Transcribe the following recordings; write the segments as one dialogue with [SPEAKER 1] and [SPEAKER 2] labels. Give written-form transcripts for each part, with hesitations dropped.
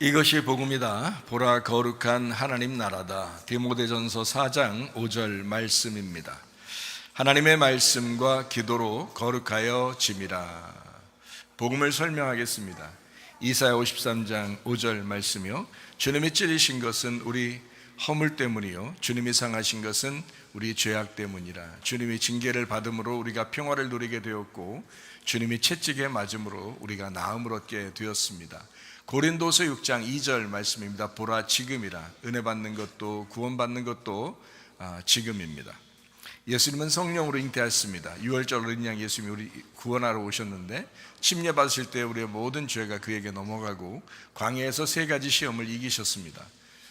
[SPEAKER 1] 이것이 복음이다. 보라 거룩한 하나님 나라다. 디모데전서 4장 5절 말씀입니다. 하나님의 말씀과 기도로 거룩하여 짐이라. 복음을 설명하겠습니다. 이사야 53장 5절 말씀이요, 주님이 찔리신 것은 우리 허물 때문이요 주님이 상하신 것은 우리 죄악 때문이라. 주님이 징계를 받음으로 우리가 평화를 누리게 되었고, 주님이 채찍에 맞음으로 우리가 나음을 얻게 되었습니다. 고린도서 6장 2절 말씀입니다. 보라 지금이라. 은혜 받는 것도 구원받는 것도 지금입니다. 예수님은 성령으로 잉태하였습니다. 6월절 어린 양 예수님이 우리 구원하러 오셨는데, 침례 받으실 때 우리의 모든 죄가 그에게 넘어가고 광야에서 3가지 시험을 이기셨습니다.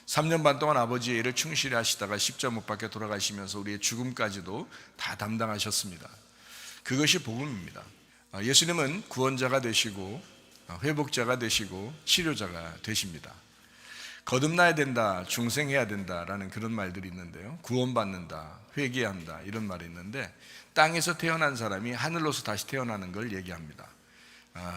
[SPEAKER 1] 3년 반 동안 아버지의 일을 충실히 하시다가 십자가 못 박혀 돌아가시면서 우리의 죽음까지도 다 담당하셨습니다. 그것이 복음입니다. 예수님은 구원자가 되시고 회복자가 되시고 치료자가 되십니다. 거듭나야 된다, 중생해야 된다라는 그런 말들이 있는데요, 구원받는다, 회개한다 이런 말이 있는데, 땅에서 태어난 사람이 하늘로서 다시 태어나는 걸 얘기합니다.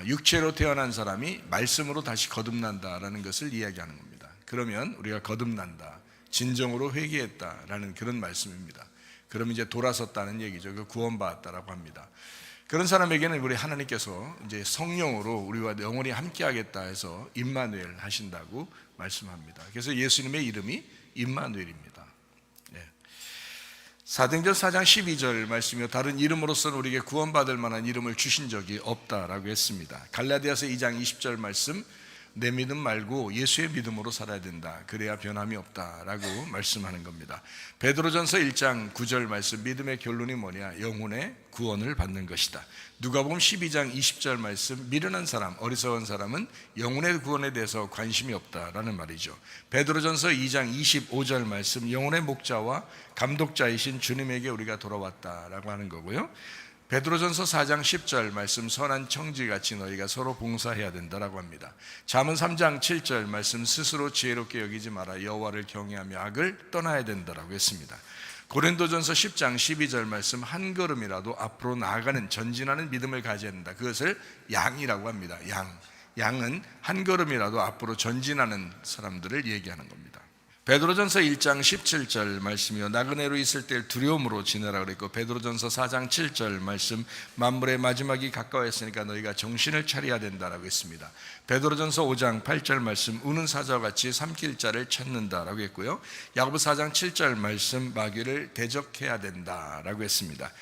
[SPEAKER 1] 육체로 태어난 사람이 말씀으로 다시 거듭난다라는 것을 이야기하는 겁니다. 그러면 우리가 거듭난다, 진정으로 회개했다라는 그런 말씀입니다. 그럼 이제 돌아섰다는 얘기죠. 그 구원받았다라고 합니다. 그런 사람에게는 우리 하나님께서 이제 성령으로 우리와 영원히 함께하겠다 해서 임마누엘 하신다고 말씀합니다. 그래서 예수님의 이름이 임마누엘입니다. 사도행전 4장 12절 말씀이요, 다른 이름으로서는 우리에게 구원받을 만한 이름을 주신 적이 없다라고 했습니다. 갈라디아서 2장 20절 말씀, 내 믿음 말고 예수의 믿음으로 살아야 된다, 그래야 변함이 없다라고 말씀하는 겁니다. 베드로전서 1장 9절 말씀, 믿음의 결론이 뭐냐? 영혼의 구원을 받는 것이다. 누가복음 12장 20절 말씀, 미련한 사람, 어리석은 사람은 영혼의 구원에 대해서 관심이 없다라는 말이죠. 베드로전서 2장 25절 말씀, 영혼의 목자와 감독자이신 주님에게 우리가 돌아왔다라고 하는 거고요. 베드로전서 4장 10절 말씀, 선한 청지같이 너희가 서로 봉사해야 된다라고 합니다. 잠언 3장 7절 말씀, 스스로 지혜롭게 여기지 마라, 여호와를 경외하며 악을 떠나야 된다라고 했습니다. 고린도전서 10장 12절 말씀, 한 걸음이라도 앞으로 나아가는 전진하는 믿음을 가져야 된다. 그것을 양이라고 합니다. 양은 한 걸음이라도 앞으로 전진하는 사람들을 얘기하는 겁니다. 베드로전서 1장 17절 말씀이요, 나그네로 있을 때 두려움으로 지내라 그랬고, 베드로전서 4장 7절 말씀, 만물의 마지막이 가까웠으니까 너희가 정신을 차려야 된다라고 했습니다. 베드로전서 5장 8절 말씀, 우는 사자와 같이 삼킬 자를 찾는다라고 했고요. 야고보서 4장 7절 말씀, 마귀를 대적해야 된다라고 했습니다.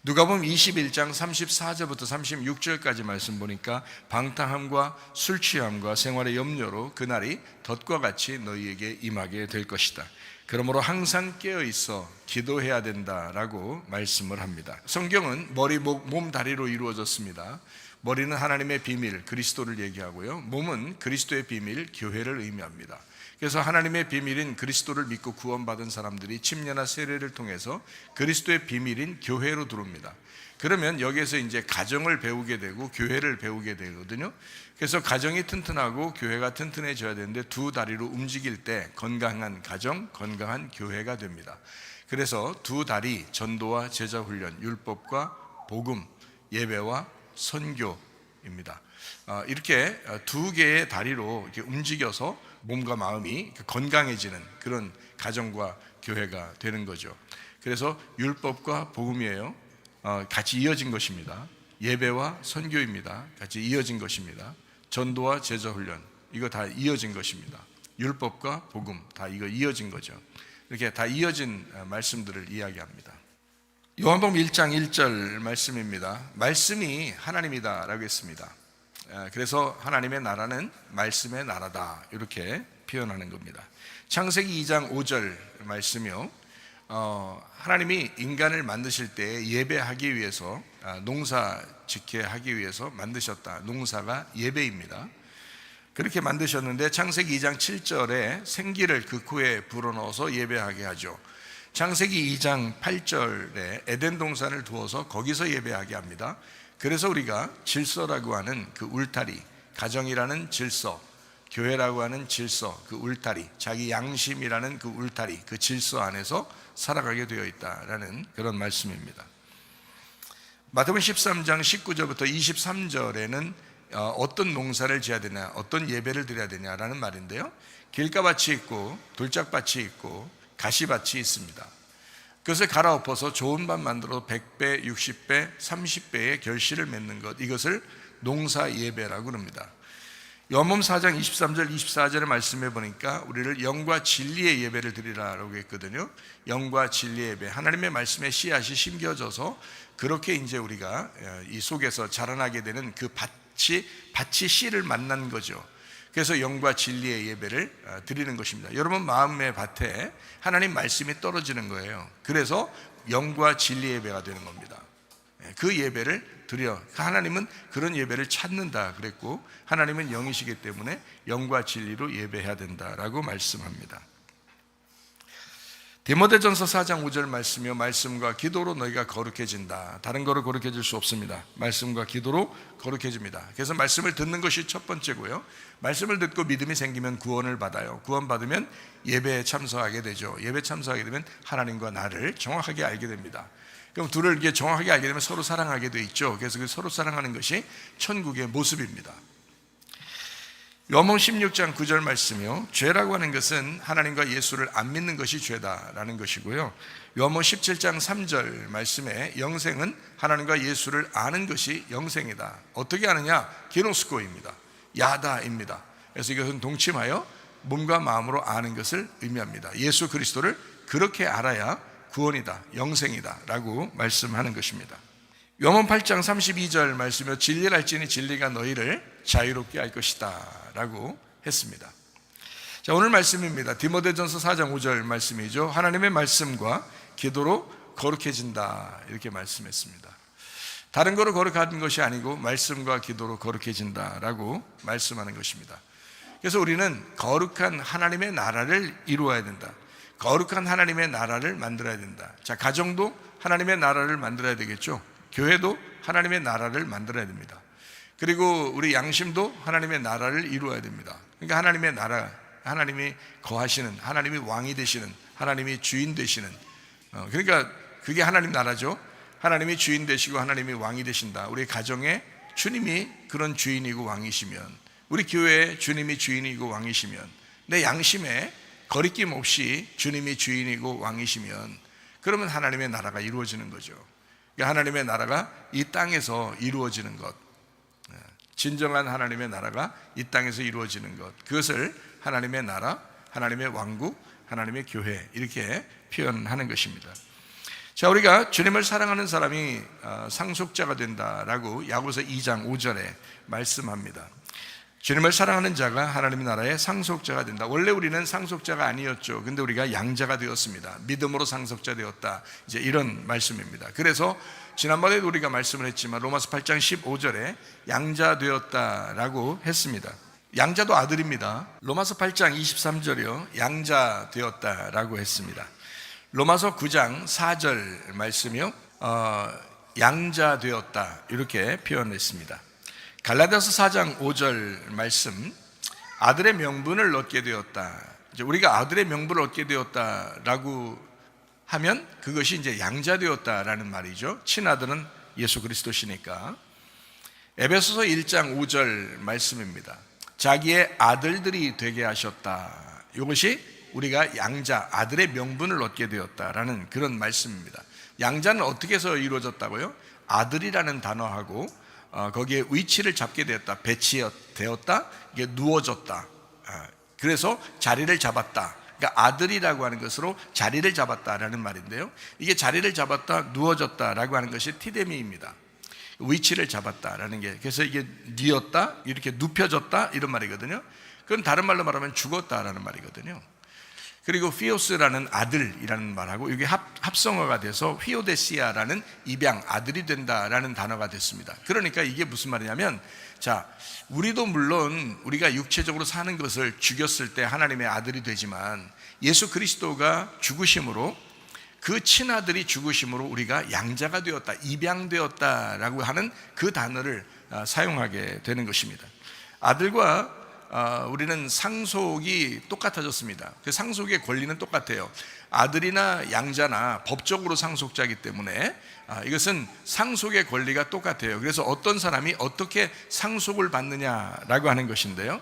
[SPEAKER 1] 누가복음 21장 34절부터 36절까지 말씀 보니까, 방탕함과 술 취함과 생활의 염려로 그날이 덫과 같이 너희에게 임하게 될 것이다. 그러므로 항상 깨어있어 기도해야 된다라고 말씀을 합니다. 성경은 머리, 목, 몸, 다리로 이루어졌습니다. 머리는 하나님의 비밀, 그리스도를 얘기하고요, 몸은 그리스도의 비밀, 교회를 의미합니다. 그래서 하나님의 비밀인 그리스도를 믿고 구원받은 사람들이 침례나 세례를 통해서 그리스도의 비밀인 교회로 들어옵니다. 그러면 여기에서 이제 가정을 배우게 되고 교회를 배우게 되거든요. 그래서 가정이 튼튼하고 교회가 튼튼해져야 되는데, 두 다리로 움직일 때 건강한 가정, 건강한 교회가 됩니다. 그래서 두 다리, 전도와 제자 훈련, 율법과 복음, 예배와 선교입니다. 이렇게 두 개의 다리로 이렇게 움직여서 몸과 마음이 건강해지는 그런 가정과 교회가 되는 거죠. 그래서 율법과 복음이에요. 같이 이어진 것입니다. 예배와 선교입니다. 같이 이어진 것입니다. 전도와 제자 훈련, 이거 다 이어진 것입니다. 율법과 복음 다 이거 이어진 거죠. 이렇게 다 이어진 말씀들을 이야기합니다. 요한복음 1장 1절 말씀입니다. 말씀이 하나님이다 라고 했습니다. 그래서 하나님의 나라는 말씀의 나라다, 이렇게 표현하는 겁니다. 창세기 2장 5절 말씀이요, 하나님이 인간을 만드실 때 예배하기 위해서, 농사 짓게 하기 위해서 만드셨다. 농사가 예배입니다. 그렇게 만드셨는데, 창세기 2장 7절에 생기를 그 코에 불어넣어서 예배하게 하죠. 창세기 2장 8절에 에덴 동산을 두어서 거기서 예배하게 합니다. 그래서 우리가 질서라고 하는 그 울타리, 가정이라는 질서, 교회라고 하는 질서, 그 울타리, 자기 양심이라는 그 울타리, 그 질서 안에서 살아가게 되어 있다라는 그런 말씀입니다. 마태복음 13장 19절부터 23절에는 어떤 농사를 지어야 되냐, 어떤 예배를 드려야 되냐라는 말인데요. 길가밭이 있고 돌짝밭이 있고 가시밭이 있습니다. 그것을 갈아엎어서 좋은 밭 만들어 100배, 60배, 30배의 결실을 맺는 것, 이것을 농사 예배라고 합니다. 요한복음 4장 23절 24절의 말씀해 보니까 우리를 영과 진리의 예배를 드리라라고 했거든요. 영과 진리의 예배, 하나님의 말씀에 씨앗이 심겨져서 그렇게 이제 우리가 이 속에서 자라나게 되는 그 밭이 씨를 만난 거죠. 그래서 영과 진리의 예배를 드리는 것입니다. 여러분 마음의 밭에 하나님 말씀이 떨어지는 거예요. 그래서 영과 진리 예배가 되는 겁니다. 그 예배를 드려, 하나님은 그런 예배를 찾는다 그랬고, 하나님은 영이시기 때문에 영과 진리로 예배해야 된다라고 말씀합니다. 디모데전서 4장 5절 말씀이요, 말씀과 기도로 너희가 거룩해진다. 다른 거로 거룩해질 수 없습니다. 말씀과 기도로 거룩해집니다. 그래서 말씀을 듣는 것이 첫 번째고요, 말씀을 듣고 믿음이 생기면 구원을 받아요. 구원 받으면 예배에 참석하게 되죠. 예배 참석하게 되면 하나님과 나를 정확하게 알게 됩니다. 그럼 둘을 이렇게 정확하게 알게 되면 서로 사랑하게 돼 있죠. 그래서 그 서로 사랑하는 것이 천국의 모습입니다. 요한복음 16장 9절 말씀이요, 죄라고 하는 것은 하나님과 예수를 안 믿는 것이 죄다라는 것이고요, 요한복음 17장 3절 말씀에 영생은 하나님과 예수를 아는 것이 영생이다. 어떻게 아느냐? 기노스코입니다. 야다입니다. 그래서 이것은 동침하여 몸과 마음으로 아는 것을 의미합니다. 예수 그리스도를 그렇게 알아야 구원이다, 영생이다 라고 말씀하는 것입니다. 요한복음 8장 32절 말씀에 진리를 알지니 진리가 너희를 자유롭게 할 것이다 라고 했습니다. 자, 오늘 말씀입니다. 디모데전서 4장 5절 말씀이죠. 하나님의 말씀과 기도로 거룩해진다 이렇게 말씀했습니다. 다른 거로 거룩한 것이 아니고 말씀과 기도로 거룩해진다 라고 말씀하는 것입니다. 그래서 우리는 거룩한 하나님의 나라를 이루어야 된다. 거룩한 하나님의 나라를 만들어야 된다. 자, 가정도 하나님의 나라를 만들어야 되겠죠. 교회도 하나님의 나라를 만들어야 됩니다. 그리고 우리 양심도 하나님의 나라를 이루어야 됩니다. 그러니까 하나님의 나라, 하나님이 거하시는, 하나님이 왕이 되시는, 하나님이 주인 되시는, 그러니까 그게 하나님 나라죠. 하나님이 주인 되시고 하나님이 왕이 되신다. 우리 가정에 주님이 그런 주인이고 왕이시면, 우리 교회에 주님이 주인이고 왕이시면, 내 양심에 거리낌 없이 주님이 주인이고 왕이시면, 그러면 하나님의 나라가 이루어지는 거죠. 그러니까 하나님의 나라가 이 땅에서 이루어지는 것, 진정한 하나님의 나라가 이 땅에서 이루어지는 것, 그것을 하나님의 나라, 하나님의 왕국, 하나님의 교회 이렇게 표현하는 것입니다. 자, 우리가 주님을 사랑하는 사람이 상속자가 된다라고 야고보서 2장 5절에 말씀합니다. 주님을 사랑하는 자가 하나님의 나라의 상속자가 된다. 원래 우리는 상속자가 아니었죠. 근데 우리가 양자가 되었습니다. 믿음으로 상속자 되었다. 이제 이런 말씀입니다. 그래서 지난번에 우리가 말씀을 했지만 로마서 8장 15절에 양자 되었다라고 했습니다. 양자도 아들입니다. 로마서 8장 23절이요, 양자 되었다라고 했습니다. 로마서 9장 4절 말씀이요, 양자 되었다 이렇게 표현했습니다. 갈라디아서 4장 5절 말씀, 아들의 명분을 얻게 되었다. 이제 우리가 아들의 명분을 얻게 되었다라고 하면 그것이 이제 양자 되었다라는 말이죠. 친아들은 예수 그리스도시니까. 에베소서 1장 5절 말씀입니다. 자기의 아들들이 되게 하셨다. 이것이 우리가 양자, 아들의 명분을 얻게 되었다라는 그런 말씀입니다. 양자는 어떻게 해서 이루어졌다고요? 아들이라는 단어하고 거기에 위치를 잡게 되었다, 배치되었다, 이게 누워졌다. 그래서 자리를 잡았다. 그러니까 아들이라고 하는 것으로 자리를 잡았다라는 말인데요, 이게 자리를 잡았다, 누워졌다라고 하는 것이 티데미입니다. 위치를 잡았다라는 게, 그래서 이게 뉘었다, 이렇게 눕혀졌다 이런 말이거든요. 그건 다른 말로 말하면 죽었다라는 말이거든요. 그리고 피오스라는 아들이라는 말하고 이게 합성어가 돼서 휘오데시아라는 입양, 아들이 된다라는 단어가 됐습니다. 그러니까 이게 무슨 말이냐면, 자, 우리도 물론 우리가 육체적으로 사는 것을 죽였을 때 하나님의 아들이 되지만 예수 그리스도가 죽으심으로, 그 친아들이 죽으심으로 우리가 양자가 되었다, 입양되었다라고 하는 그 단어를 사용하게 되는 것입니다. 아들과 우리는 상속이 똑같아졌습니다. 그 상속의 권리는 똑같아요. 아들이나 양자나 법적으로 상속자이기 때문에 이것은 상속의 권리가 똑같아요. 그래서 어떤 사람이 어떻게 상속을 받느냐라고 하는 것인데요,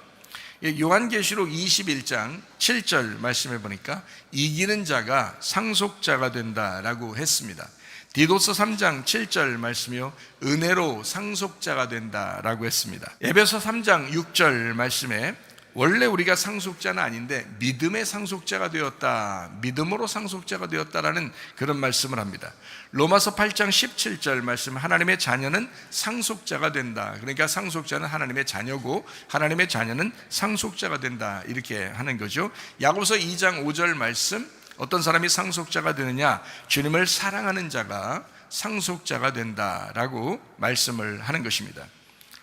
[SPEAKER 1] 요한계시록 21장 7절 말씀해 보니까 이기는 자가 상속자가 된다라고 했습니다. 디도서 3장 7절 말씀이요, 은혜로 상속자가 된다라고 했습니다. 에베소 3장 6절 말씀에 원래 우리가 상속자는 아닌데 믿음의 상속자가 되었다, 믿음으로 상속자가 되었다라는 그런 말씀을 합니다. 로마서 8장 17절 말씀, 하나님의 자녀는 상속자가 된다. 그러니까 상속자는 하나님의 자녀고 하나님의 자녀는 상속자가 된다, 이렇게 하는 거죠. 야고보서 2장 5절 말씀, 어떤 사람이 상속자가 되느냐, 주님을 사랑하는 자가 상속자가 된다라고 말씀을 하는 것입니다.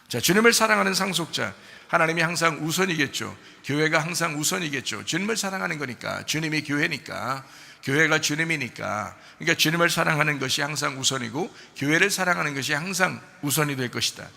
[SPEAKER 1] 자, 주님을 사랑하는 상속자, 하나님이 항상 우선이겠죠. 교회가 항상 우선이겠죠. 주님을 사랑하는 거니까, 주님이 교회니까, 교회가 주님이니까, 그러니까 주님을 사랑하는 것이 항상 우선이고 교회를 사랑하는 것이 항상 우선이 될 것이다.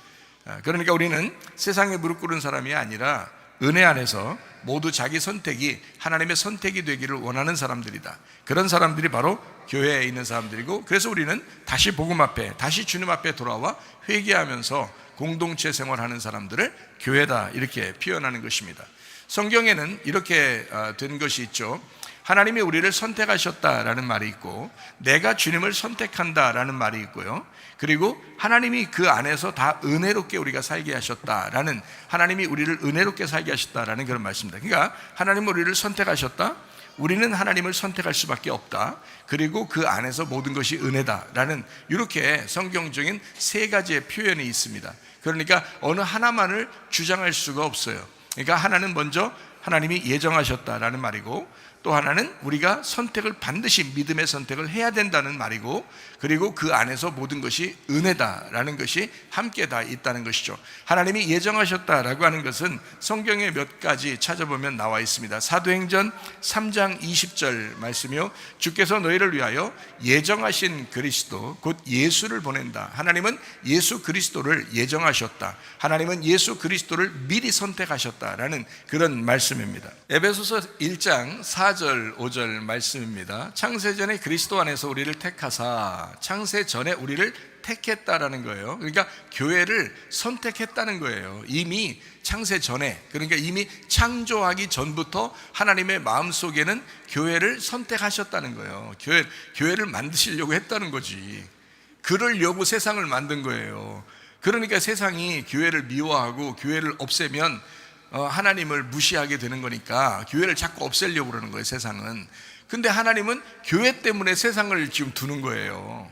[SPEAKER 1] 그러니까 우리는 세상에 무릎 꿇은 사람이 아니라 은혜 안에서 모두 자기 선택이 하나님의 선택이 되기를 원하는 사람들이다. 그런 사람들이 바로 교회에 있는 사람들이고, 그래서 우리는 다시 복음 앞에, 다시 주님 앞에 돌아와 회개하면서 공동체 생활하는 사람들을 교회다, 이렇게 표현하는 것입니다. 성경에는 이렇게 된 것이 있죠. 하나님이 우리를 선택하셨다라는 말이 있고, 내가 주님을 선택한다라는 말이 있고요, 그리고 하나님이 그 안에서 다 은혜롭게 우리가 살게 하셨다라는, 하나님이 우리를 은혜롭게 살게 하셨다라는 그런 말씀입니다. 그러니까 하나님은 우리를 선택하셨다, 우리는 하나님을 선택할 수밖에 없다, 그리고 그 안에서 모든 것이 은혜다라는, 이렇게 성경적인 세 가지의 표현이 있습니다. 그러니까 어느 하나만을 주장할 수가 없어요. 그러니까 하나는 먼저 하나님이 예정하셨다라는 말이고, 또 하나는 우리가 선택을 반드시 믿음의 선택을 해야 된다는 말이고, 그리고 그 안에서 모든 것이 은혜다라는 것이 함께 다 있다는 것이죠. 하나님이 예정하셨다라고 하는 것은 성경에 몇 가지 찾아보면 나와 있습니다. 사도행전 3장 20절 말씀이요, 주께서 너희를 위하여 예정하신 그리스도 곧 예수를 보낸다. 하나님은 예수 그리스도를 예정하셨다. 하나님은 예수 그리스도를 미리 선택하셨다라는 그런 말씀입니다. 에베소서 1장 4절 5절 말씀입니다. 창세전에 그리스도 안에서 우리를 택하사, 창세전에 우리를 택했다라는 거예요. 그러니까 교회를 선택했다는 거예요. 이미 창세전에, 그러니까 이미 창조하기 전부터 하나님의 마음속에는 교회를 선택하셨다는 거예요. 교회를 만드시려고 했다는 거지. 그러려고 세상을 만든 거예요. 그러니까 세상이 교회를 미워하고 교회를 없애면 하나님을 무시하게 되는 거니까 교회를 자꾸 없애려고 그러는 거예요, 세상은. 근데 하나님은 교회 때문에 세상을 지금 두는 거예요.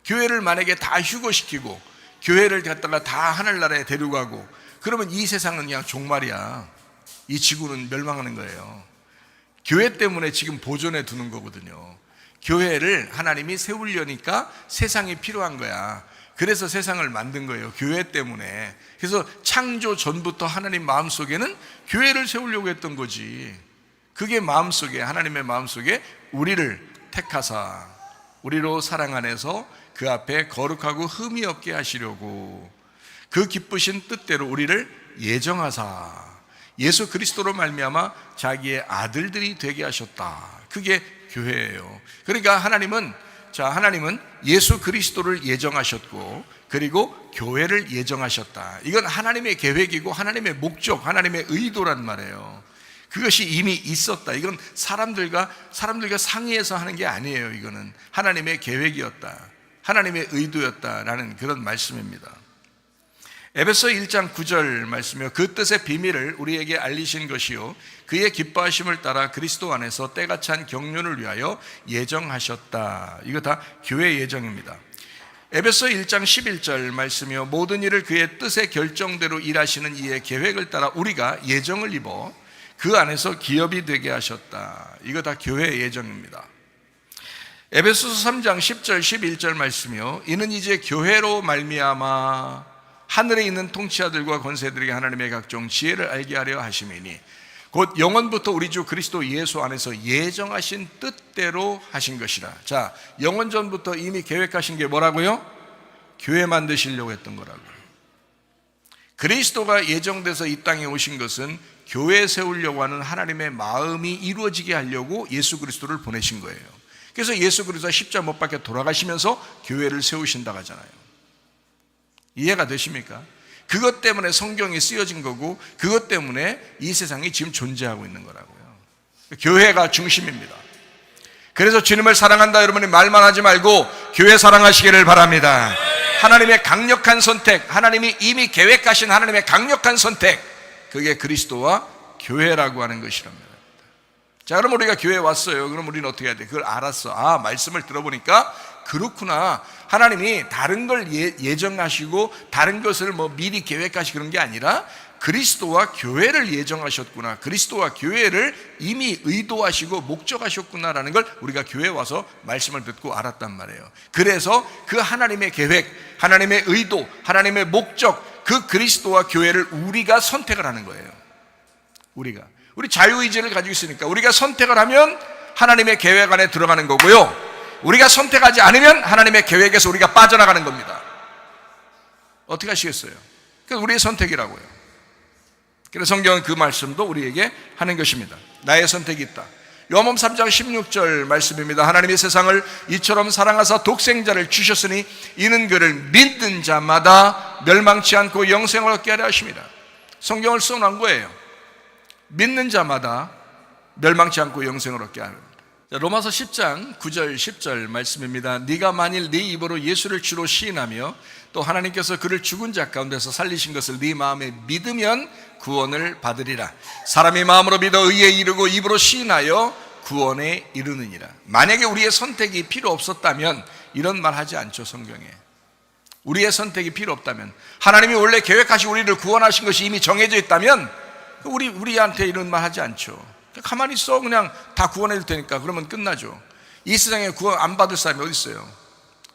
[SPEAKER 1] 교회를 만약에 다 휴거시키고 교회를 갖다가 다 하늘나라에 데려가고 그러면 이 세상은 그냥 종말이야. 이 지구는 멸망하는 거예요. 교회 때문에 지금 보존해 두는 거거든요. 교회를 하나님이 세우려니까 세상이 필요한 거야. 그래서 세상을 만든 거예요, 교회 때문에. 그래서 창조 전부터 하나님 마음속에는 교회를 세우려고 했던 거지. 그게 마음속에, 하나님의 마음속에 우리를 택하사 우리로 사랑 안에서 그 앞에 거룩하고 흠이 없게 하시려고 그 기쁘신 뜻대로 우리를 예정하사 예수 그리스도로 말미암아 자기의 아들들이 되게 하셨다. 그게 교회예요. 그러니까 하나님은 예수 그리스도를 예정하셨고, 그리고 교회를 예정하셨다. 이건 하나님의 계획이고 하나님의 목적, 하나님의 의도란 말이에요. 그것이 이미 있었다. 이건 사람들과 상의해서 하는 게 아니에요. 이거는 하나님의 계획이었다, 하나님의 의도였다라는 그런 말씀입니다. 에베소 1장 9절 말씀이요, 그 뜻의 비밀을 우리에게 알리신 것이요 그의 기뻐하심을 따라 그리스도 안에서 때가 찬 경륜을 위하여 예정하셨다. 이거 다 교회 예정입니다. 에베소 1장 11절 말씀이요, 모든 일을 그의 뜻의 결정대로 일하시는 이의 계획을 따라 우리가 예정을 입어 그 안에서 기업이 되게 하셨다. 이거 다 교회 예정입니다. 에베소서 3장 10절 11절 말씀이요, 이는 이제 교회로 말미암아 하늘에 있는 통치자들과 권세들에게 하나님의 각종 지혜를 알게 하려 하심이니 곧 영원부터 우리 주 그리스도 예수 안에서 예정하신 뜻대로 하신 것이라. 자, 영원 전부터 이미 계획하신 게 뭐라고요? 교회 만드시려고 했던 거라고요. 그리스도가 예정돼서 이 땅에 오신 것은 교회 세우려고 하는 하나님의 마음이 이루어지게 하려고 예수 그리스도를 보내신 거예요. 그래서 예수 그리스도가 십자가 못 박혀 돌아가시면서 교회를 세우신다고 하잖아요. 이해가 되십니까? 그것 때문에 성경이 쓰여진 거고, 그것 때문에 이 세상이 지금 존재하고 있는 거라고요. 교회가 중심입니다. 그래서 주님을 사랑한다 여러분이 말만 하지 말고 교회 사랑하시기를 바랍니다. 하나님의 강력한 선택, 하나님이 이미 계획하신 하나님의 강력한 선택, 그게 그리스도와 교회라고 하는 것이랍니다. 자, 그럼 우리가 교회에 왔어요. 그럼 우리는 어떻게 해야 돼? 그걸 알았어. 아, 말씀을 들어보니까 그렇구나. 하나님이 다른 걸 예정하시고 다른 것을 뭐 미리 계획하시고 그런 게 아니라 그리스도와 교회를 예정하셨구나, 그리스도와 교회를 이미 의도하시고 목적하셨구나라는 걸 우리가 교회에 와서 말씀을 듣고 알았단 말이에요. 그래서 그 하나님의 계획, 하나님의 의도, 하나님의 목적, 그 그리스도와 교회를 우리가 선택을 하는 거예요. 우리 자유의지를 가지고 있으니까 우리가 선택을 하면 하나님의 계획 안에 들어가는 거고요, 우리가 선택하지 않으면 하나님의 계획에서 우리가 빠져나가는 겁니다. 어떻게 하시겠어요? 그래서 우리의 선택이라고요. 그래서 성경은 그 말씀도 우리에게 하는 것입니다. 나의 선택이 있다. 요한복음 3장 16절 말씀입니다. 하나님이 세상을 이처럼 사랑하사 독생자를 주셨으니 이는 그를 믿는 자마다 멸망치 않고 영생을 얻게 하려 하심이라. 성경을 써놓은 거예요. 믿는 자마다 멸망치 않고 영생을 얻게 하려. 로마서 10장 9절 10절 말씀입니다. 네가 만일 네 입으로 예수를 주로 시인하며 또 하나님께서 그를 죽은 자 가운데서 살리신 것을 네 마음에 믿으면 구원을 받으리라. 사람이 마음으로 믿어 의에 이르고 입으로 시인하여 구원에 이르느니라. 만약에 우리의 선택이 필요 없었다면 이런 말 하지 않죠. 성경에 우리의 선택이 필요 없다면, 하나님이 원래 계획하시고 우리를 구원하신 것이 이미 정해져 있다면 우리한테 이런 말 하지 않죠. 가만히 있어, 그냥 다 구원해 줄 테니까. 그러면 끝나죠. 이 세상에 구원 안 받을 사람이 어디 있어요?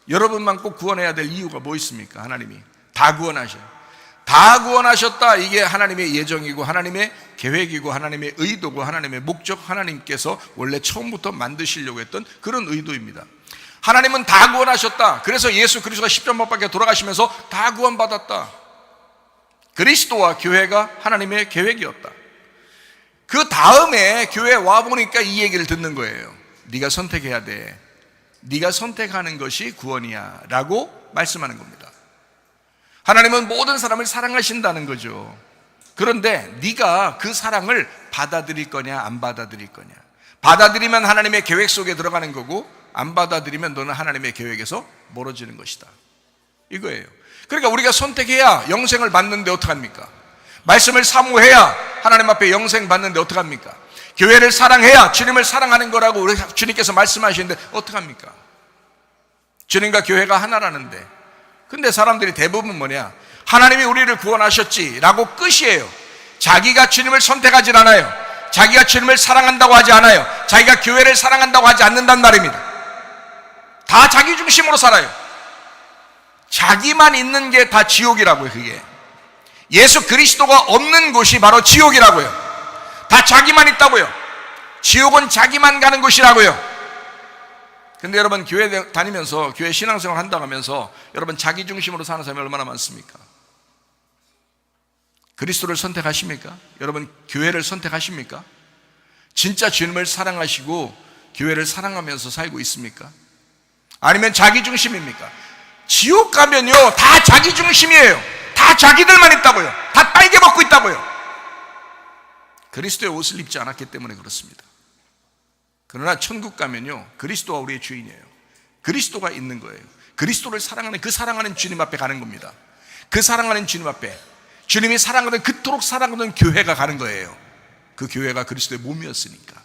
[SPEAKER 1] 여러분만 꼭 구원해야 될 이유가 뭐 있습니까? 하나님이 다 구원하셔요. 다 구원하셨다. 이게 하나님의 예정이고 하나님의 계획이고 하나님의 의도고 하나님의 목적, 하나님께서 원래 처음부터 만드시려고 했던 그런 의도입니다. 하나님은 다 구원하셨다. 그래서 예수 그리스도가 십자가 못 박혀 돌아가시면서 다 구원받았다. 그리스도와 교회가 하나님의 계획이었다. 그 다음에 교회에 와보니까 이 얘기를 듣는 거예요. 네가 선택해야 돼. 네가 선택하는 것이 구원이야 라고 말씀하는 겁니다. 하나님은 모든 사람을 사랑하신다는 거죠. 그런데 네가 그 사랑을 받아들일 거냐 안 받아들일 거냐. 받아들이면 하나님의 계획 속에 들어가는 거고, 안 받아들이면 너는 하나님의 계획에서 멀어지는 것이다, 이거예요. 그러니까 우리가 선택해야 영생을 받는데 어떡합니까? 말씀을 사모해야 하나님 앞에 영생 받는데 어떡합니까? 교회를 사랑해야 주님을 사랑하는 거라고 우리 주님께서 말씀하시는데 어떡합니까? 주님과 교회가 하나라는데. 근데 사람들이 대부분 뭐냐? 하나님이 우리를 구원하셨지 라고 끝이에요. 자기가 주님을 선택하진 않아요. 자기가 주님을 사랑한다고 하지 않아요. 자기가 교회를 사랑한다고 하지 않는단 말입니다. 다 자기 중심으로 살아요. 자기만 있는 게 다 지옥이라고요. 그게 예수 그리스도가 없는 곳이 바로 지옥이라고요. 다 자기만 있다고요. 지옥은 자기만 가는 곳이라고요. 근데 여러분 교회 다니면서 교회 신앙생활 한다고 하면서 여러분 자기 중심으로 사는 사람이 얼마나 많습니까? 그리스도를 선택하십니까? 여러분 교회를 선택하십니까? 진짜 주님을 사랑하시고 교회를 사랑하면서 살고 있습니까? 아니면 자기 중심입니까? 지옥 가면요 다 자기 중심이에요. 다 자기들만 있다고요. 다 빨개 벗고 있다고요. 그리스도의 옷을 입지 않았기 때문에 그렇습니다. 그러나 천국 가면요 그리스도가 우리의 주인이에요. 그리스도가 있는 거예요. 그리스도를 사랑하는 그 사랑하는 주님 앞에 가는 겁니다. 그 사랑하는 주님 앞에 주님이 사랑하는, 그토록 사랑하는 교회가 가는 거예요. 그 교회가 그리스도의 몸이었으니까.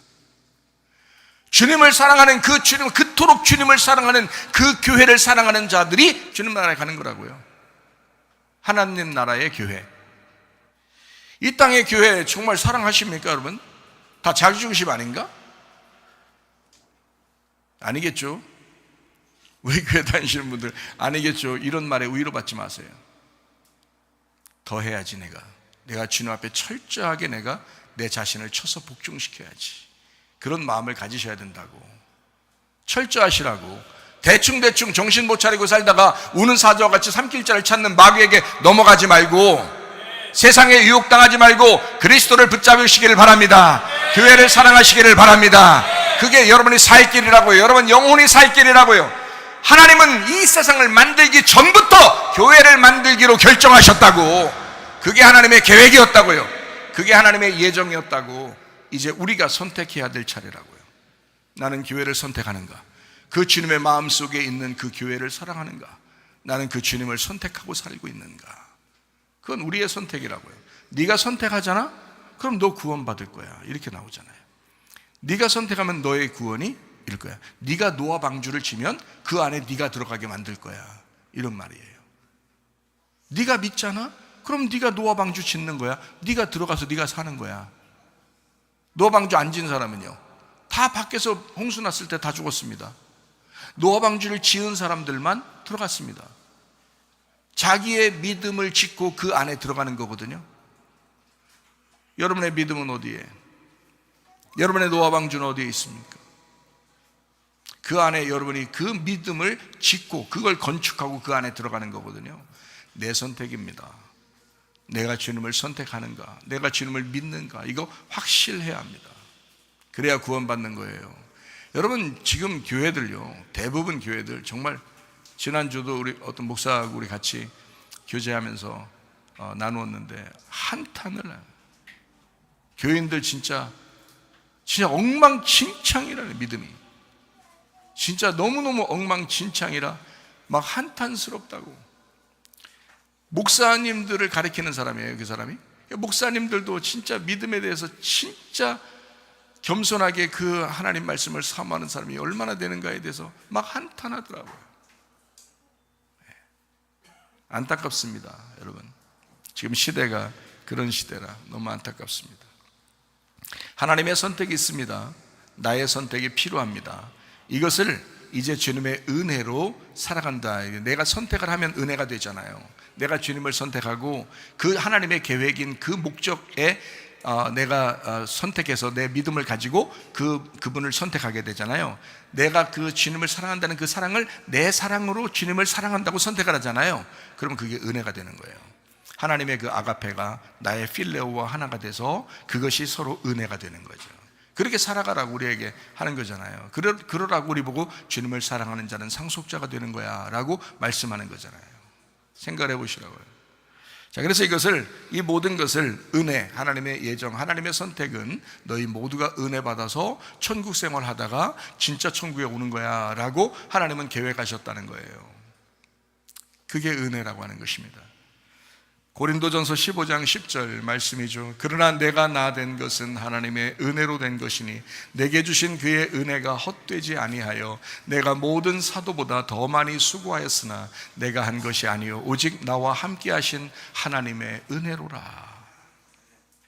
[SPEAKER 1] 주님을 사랑하는 그 주님, 그토록 주님을 사랑하는 그 교회를 사랑하는 자들이 주님 나라에 가는 거라고요. 하나님 나라의 교회. 이 땅의 교회 정말 사랑하십니까 여러분? 다 자기중심 아닌가? 아니겠죠? 우리 교회 다니시는 분들 아니겠죠? 이런 말에 위로받지 마세요. 더 해야지. 내가 주님 앞에 철저하게 내가 내 자신을 쳐서 복종시켜야지. 그런 마음을 가지셔야 된다고. 철저하시라고. 대충 정신 못 차리고 살다가 우는 사자와 같이 삼킬자를 찾는 마귀에게 넘어가지 말고 세상에 유혹당하지 말고 그리스도를 붙잡으시기를 바랍니다. 교회를 사랑하시기를 바랍니다. 그게 여러분이 살 길이라고요. 여러분 영혼이 살 길이라고요. 하나님은 이 세상을 만들기 전부터 교회를 만들기로 결정하셨다고. 그게 하나님의 계획이었다고요. 그게 하나님의 예정이었다고. 이제 우리가 선택해야 될 차례라고요. 나는 교회를 선택하는가? 그 주님의 마음속에 있는 그 교회를 사랑하는가? 나는 그 주님을 선택하고 살고 있는가? 그건 우리의 선택이라고요. 네가 선택하잖아? 그럼 너 구원받을 거야. 이렇게 나오잖아요. 네가 선택하면 너의 구원이 일 거야. 네가 노아 방주를 치면 그 안에 네가 들어가게 만들 거야. 이런 말이에요. 네가 믿잖아? 그럼 네가 노아 방주 짓는 거야. 네가 들어가서 네가 사는 거야. 노아 방주 안 지은 사람은요, 다 밖에서 홍수 났을 때 다 죽었습니다. 노아 방주를 지은 사람들만 들어갔습니다. 자기의 믿음을 짓고 그 안에 들어가는 거거든요. 여러분의 믿음은 어디에? 여러분의 노아 방주는 어디에 있습니까? 그 안에 여러분이 그 믿음을 짓고 그걸 건축하고 그 안에 들어가는 거거든요. 내 선택입니다. 내가 주님을 선택하는가, 내가 주님을 믿는가, 이거 확실해야 합니다. 그래야 구원받는 거예요. 여러분 지금 교회들요, 대부분 교회들 정말, 지난주도 우리 어떤 목사하고 우리 같이 교제하면서 나누었는데 한탄을 해요. 교인들 진짜 엉망진창이라는 믿음이, 진짜 너무너무 엉망진창이라 막 한탄스럽다고. 목사님들을 가리키는 사람이에요, 그 사람이. 목사님들도 진짜 믿음에 대해서 진짜 겸손하게 그 하나님 말씀을 사모하는 사람이 얼마나 되는가에 대해서 막 한탄하더라고요. 안타깝습니다, 여러분. 지금 시대가 그런 시대라 너무 안타깝습니다. 하나님의 선택이 있습니다. 나의 선택이 필요합니다. 이것을 이제 주님의 은혜로 살아간다. 내가 선택을 하면 은혜가 되잖아요. 내가 주님을 선택하고 그 하나님의 계획인 그 목적에 내가 선택해서 내 믿음을 가지고 그분을 선택하게 되잖아요. 내가 그 주님을 사랑한다는 그 사랑을 내 사랑으로 주님을 사랑한다고 선택을 하잖아요. 그러면 그게 은혜가 되는 거예요. 하나님의 그 아가페가 나의 필레오와 하나가 돼서 그것이 서로 은혜가 되는 거죠. 그렇게 살아가라고 우리에게 하는 거잖아요. 그러라고 우리 보고 주님을 사랑하는 자는 상속자가 되는 거야 라고 말씀하는 거잖아요. 생각해 보시라고요. 자, 그래서 이 모든 것을 은혜, 하나님의 예정, 하나님의 선택은 너희 모두가 은혜 받아서 천국 생활 하다가 진짜 천국에 오는 거야 라고 하나님은 계획하셨다는 거예요. 그게 은혜라고 하는 것입니다. 고린도전서 15장 10절 말씀이죠. 그러나 내가 나 된 것은 하나님의 은혜로 된 것이니 내게 주신 그의 은혜가 헛되지 아니하여 내가 모든 사도보다 더 많이 수고하였으나 내가 한 것이 아니요 오직 나와 함께 하신 하나님의 은혜로라.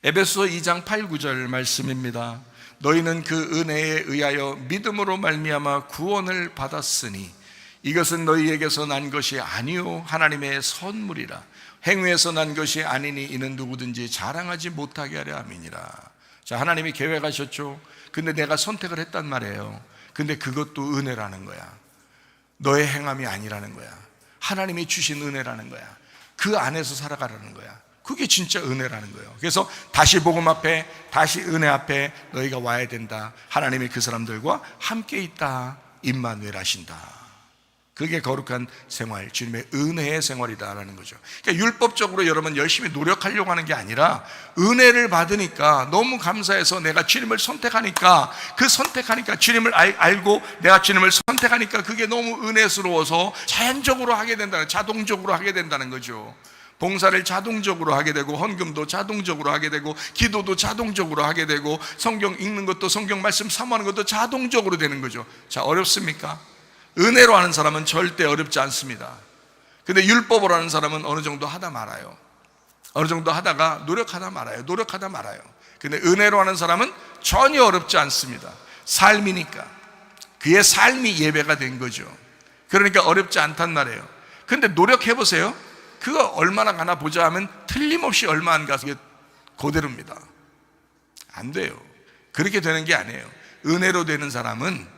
[SPEAKER 1] 에베소서 2장 8, 9절 말씀입니다. 너희는 그 은혜에 의하여 믿음으로 말미암아 구원을 받았으니 이것은 너희에게서 난 것이 아니요 하나님의 선물이라. 행위에서 난 것이 아니니 이는 누구든지 자랑하지 못하게 하려 함이니라. 자, 하나님이 계획하셨죠. 근데 내가 선택을 했단 말이에요. 근데 그것도 은혜라는 거야. 너의 행함이 아니라는 거야. 하나님이 주신 은혜라는 거야. 그 안에서 살아가라는 거야. 그게 진짜 은혜라는 거예요. 그래서 다시 복음 앞에, 다시 은혜 앞에 너희가 와야 된다. 하나님이 그 사람들과 함께 있다. 임마누엘 하신다. 그게 거룩한 생활, 주님의 은혜의 생활이다라는 거죠. 그러니까 율법적으로 여러분 열심히 노력하려고 하는 게 아니라 은혜를 받으니까 너무 감사해서 내가 주님을 선택하니까, 그 선택하니까 주님을 알고 내가 주님을 선택하니까 그게 너무 은혜스러워서 자연적으로 하게 된다는, 자동적으로 하게 된다는 거죠. 봉사를 자동적으로 하게 되고, 헌금도 자동적으로 하게 되고, 기도도 자동적으로 하게 되고, 성경 읽는 것도, 성경 말씀 사모하는 것도 자동적으로 되는 거죠. 자, 어렵습니까? 은혜로 하는 사람은 절대 어렵지 않습니다. 근데 율법으로 하는 사람은 어느 정도 하다 말아요. 어느 정도 하다가 노력하다 말아요. 근데 은혜로 하는 사람은 전혀 어렵지 않습니다. 삶이니까. 그의 삶이 예배가 된 거죠. 그러니까 어렵지 않단 말이에요. 근데 노력해보세요. 그거 얼마나 가나 보자 하면 틀림없이 얼마 안 가서 그대로입니다. 안 돼요. 그렇게 되는 게 아니에요. 은혜로 되는 사람은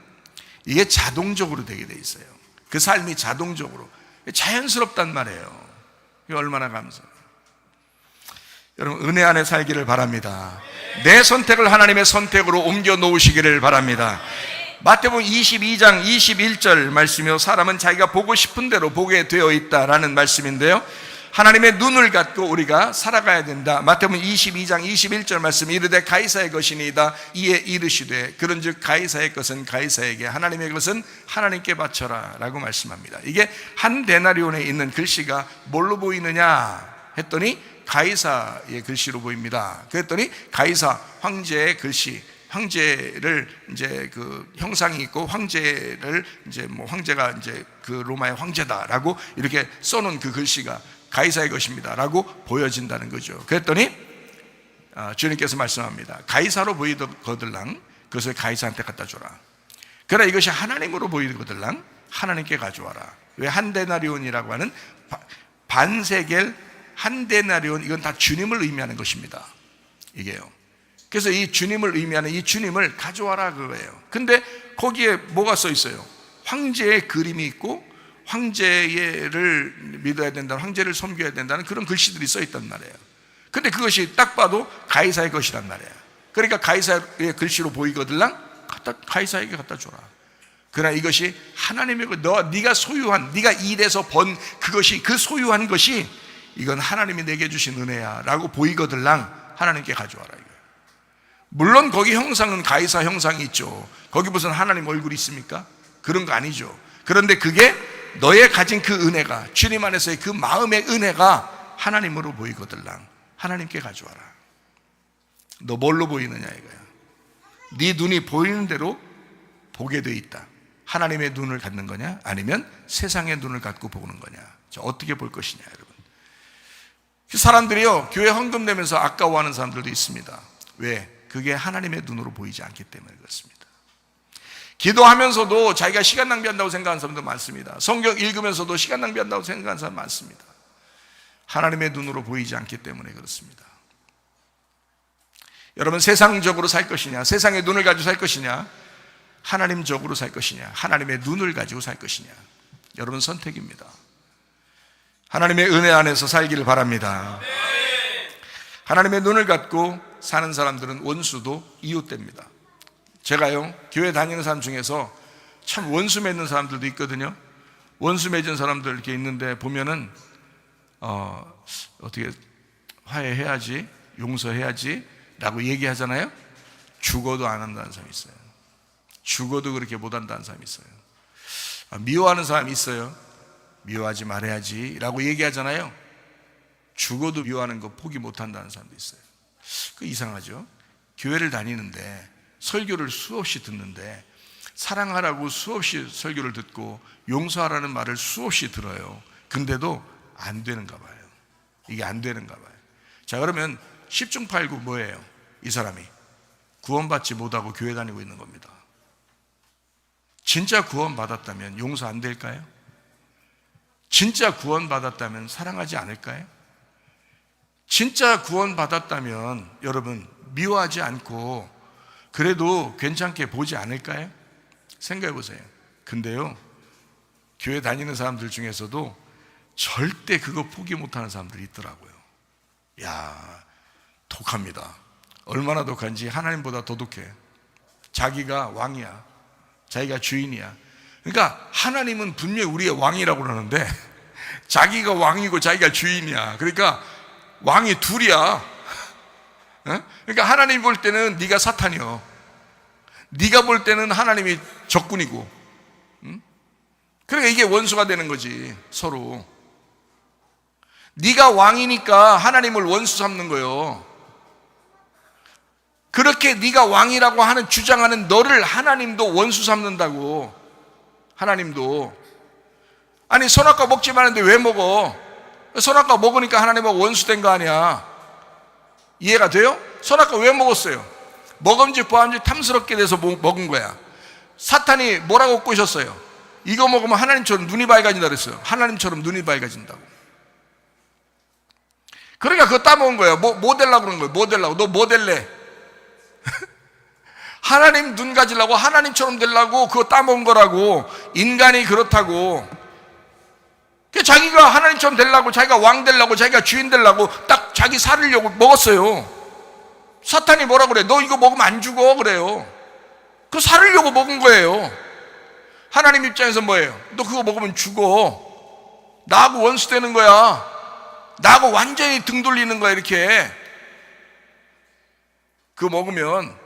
[SPEAKER 1] 이게 자동적으로 되게 돼 있어요. 그 삶이 자동적으로 자연스럽단 말이에요. 이게 얼마나 감사해요. 여러분, 은혜 안에 살기를 바랍니다. 내 선택을 하나님의 선택으로 옮겨 놓으시기를 바랍니다. 마태복음 22장 21절 말씀이요, 사람은 자기가 보고 싶은 대로 보게 되어 있다라는 말씀인데요, 하나님의 눈을 갖고 우리가 살아가야 된다. 마태복음 22장 21절 말씀, 이르되 가이사의 것이니이다. 이에 이르시되 그런즉 가이사의 것은 가이사에게, 하나님의 것은 하나님께 바쳐라 라고 말씀합니다. 이게 한 데나리온에 있는 글씨가 뭘로 보이느냐 했더니 가이사의 글씨로 보입니다. 그랬더니 가이사 황제의 글씨, 황제를 이제 그 형상이 있고, 황제를 이제 뭐 황제가 이제 그 로마의 황제다라고 이렇게 써놓은 그 글씨가 가이사의 것입니다라고 보여진다는 거죠. 그랬더니 주님께서 말씀합니다. 가이사로 보이거들랑 그것을 가이사한테 갖다 줘라. 그러나 이것이 하나님으로 보이거들랑 하나님께 가져와라. 왜? 한 데나리온이라고 하는 반세겔, 한 데나리온, 이건 다 주님을 의미하는 것입니다. 이게요. 그래서 이 주님을 의미하는 이 주님을 가져와라 그거예요. 근데 거기에 뭐가 써 있어요? 황제의 그림이 있고, 황제를 믿어야 된다, 황제를 섬겨야 된다는 그런 글씨들이 써 있단 말이에요. 근데 그것이 딱 봐도 가이사의 것이란 말이에요. 그러니까 가이사의 글씨로 보이거들랑 가이사에게 갖다 줘라. 그러나 이것이 하나님의 것, 네가 소유한, 네가 일해서 번 그것이, 그 소유한 것이 이건 하나님이 내게 주신 은혜야 라고 보이거들랑 하나님께 가져와라 이거예요. 물론 거기 형상은 가이사 형상이 있죠. 거기 무슨 하나님 얼굴이 있습니까? 그런 거 아니죠. 그런데 그게 너의 가진 그 은혜가, 주님 안에서의 그 마음의 은혜가 하나님으로 보이거들랑 하나님께 가져와라. 너 뭘로 보이느냐 이거야. 네 눈이 보이는 대로 보게 돼 있다. 하나님의 눈을 갖는 거냐, 아니면 세상의 눈을 갖고 보는 거냐. 자, 어떻게 볼 것이냐 여러분. 사람들이요, 교회 헌금 내면서 아까워하는 사람들도 있습니다. 왜? 그게 하나님의 눈으로 보이지 않기 때문에 그렇습니다. 기도하면서도 자기가 시간 낭비한다고 생각하는 사람도 많습니다. 성경 읽으면서도 시간 낭비한다고 생각하는 사람 많습니다. 하나님의 눈으로 보이지 않기 때문에 그렇습니다. 여러분, 세상적으로 살 것이냐, 세상의 눈을 가지고 살 것이냐, 하나님적으로 살 것이냐, 하나님의 눈을 가지고 살 것이냐, 여러분 선택입니다. 하나님의 은혜 안에서 살기를 바랍니다. 하나님의 눈을 갖고 사는 사람들은 원수도 이웃됩니다. 제가요, 교회 다니는 사람 중에서 참 원수 맺는 사람들도 있거든요. 원수 맺은 사람들 이렇게 있는데 보면은 어떻게 화해해야지, 용서해야지 라고 얘기하잖아요. 죽어도 안 한다는 사람이 있어요. 죽어도 그렇게 못 한다는 사람이 있어요. 미워하는 사람이 있어요. 미워하지 말아야지 라고 얘기하잖아요. 죽어도 미워하는 거 포기 못 한다는 사람도 있어요. 그 이상하죠. 교회를 다니는데, 설교를 수없이 듣는데, 사랑하라고 수없이 설교를 듣고 용서하라는 말을 수없이 들어요. 근데도 안 되는가 봐요. 이게 안 되는가 봐요. 자, 그러면 10중 8구 뭐예요? 이 사람이 구원받지 못하고 교회 다니고 있는 겁니다. 진짜 구원받았다면 용서 안 될까요? 진짜 구원받았다면 사랑하지 않을까요? 진짜 구원받았다면 여러분 미워하지 않고 그래도 괜찮게 보지 않을까요? 생각해 보세요. 근데요, 교회 다니는 사람들 중에서도 절대 그거 포기 못하는 사람들이 있더라고요. 야, 독합니다. 얼마나 독한지 하나님보다 더 독해. 자기가 왕이야, 자기가 주인이야. 그러니까 하나님은 분명히 우리의 왕이라고 그러는데 자기가 왕이고 자기가 주인이야. 그러니까 왕이 둘이야. 그러니까 하나님 볼 때는 네가 사탄이요, 네가 볼 때는 하나님이 적군이고. 그러니까 이게 원수가 되는 거지, 서로. 네가 왕이니까 하나님을 원수 삼는 거예요. 그렇게 네가 왕이라고 하는 주장하는 너를 하나님도 원수 삼는다고. 하나님도. 아니, 선악과 먹지 말았는데 왜 먹어? 선악과 먹으니까 하나님하고 원수된 거 아니야. 이해가 돼요? 선악과 왜 먹었어요? 먹음직 보암직 탐스럽게 돼서 먹은 거야. 사탄이 뭐라고 꼬셨어요? 이거 먹으면 하나님처럼 눈이 밝아진다 그랬어요. 하나님처럼 눈이 밝아진다고. 그러니까 그거 따먹은 거야. 뭐 되려고 그러는 거야. 뭐 되려고? 너 뭐 될래? 하나님 눈 가지려고, 하나님처럼 되려고 그거 따먹은 거라고. 인간이 그렇다고. 자기가 하나님처럼 되려고, 자기가 왕 되려고, 자기가 주인 되려고 딱 자기 살으려고 먹었어요. 사탄이 뭐라 그래? 너 이거 먹으면 안 죽어 그래요. 그거 살으려고 먹은 거예요. 하나님 입장에서 뭐예요? 너 그거 먹으면 죽어. 나하고 원수 되는 거야. 나하고 완전히 등 돌리는 거야. 이렇게 그거 먹으면.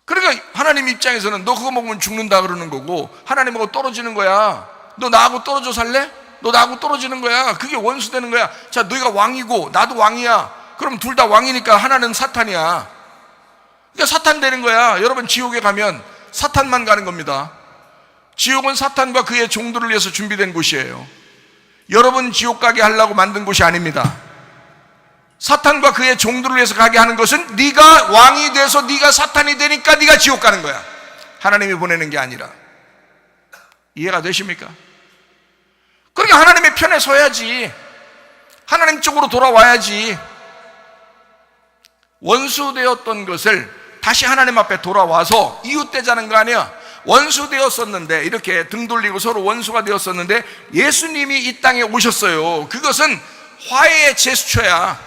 [SPEAKER 1] 그러니까 하나님 입장에서는 너 그거 먹으면 죽는다 그러는 거고, 하나님하고 떨어지는 거야. 너 나하고 떨어져 살래? 너 나하고 떨어지는 거야. 그게 원수 되는 거야. 자, 너희가 왕이고 나도 왕이야. 그럼 둘 다 왕이니까 하나는 사탄이야. 그러니까 사탄 되는 거야. 여러분, 지옥에 가면 사탄만 가는 겁니다. 지옥은 사탄과 그의 종들을 위해서 준비된 곳이에요. 여러분 지옥 가게 하려고 만든 곳이 아닙니다. 사탄과 그의 종들을 위해서 가게 하는 것은 네가 왕이 돼서 네가 사탄이 되니까 네가 지옥 가는 거야. 하나님이 보내는 게 아니라. 이해가 되십니까? 그러니까 하나님의 편에 서야지. 하나님 쪽으로 돌아와야지. 원수 되었던 것을 다시 하나님 앞에 돌아와서 이웃되자는 거 아니야. 원수 되었었는데, 이렇게 등 돌리고 서로 원수가 되었었는데 예수님이 이 땅에 오셨어요. 그것은 화해의 제스처야.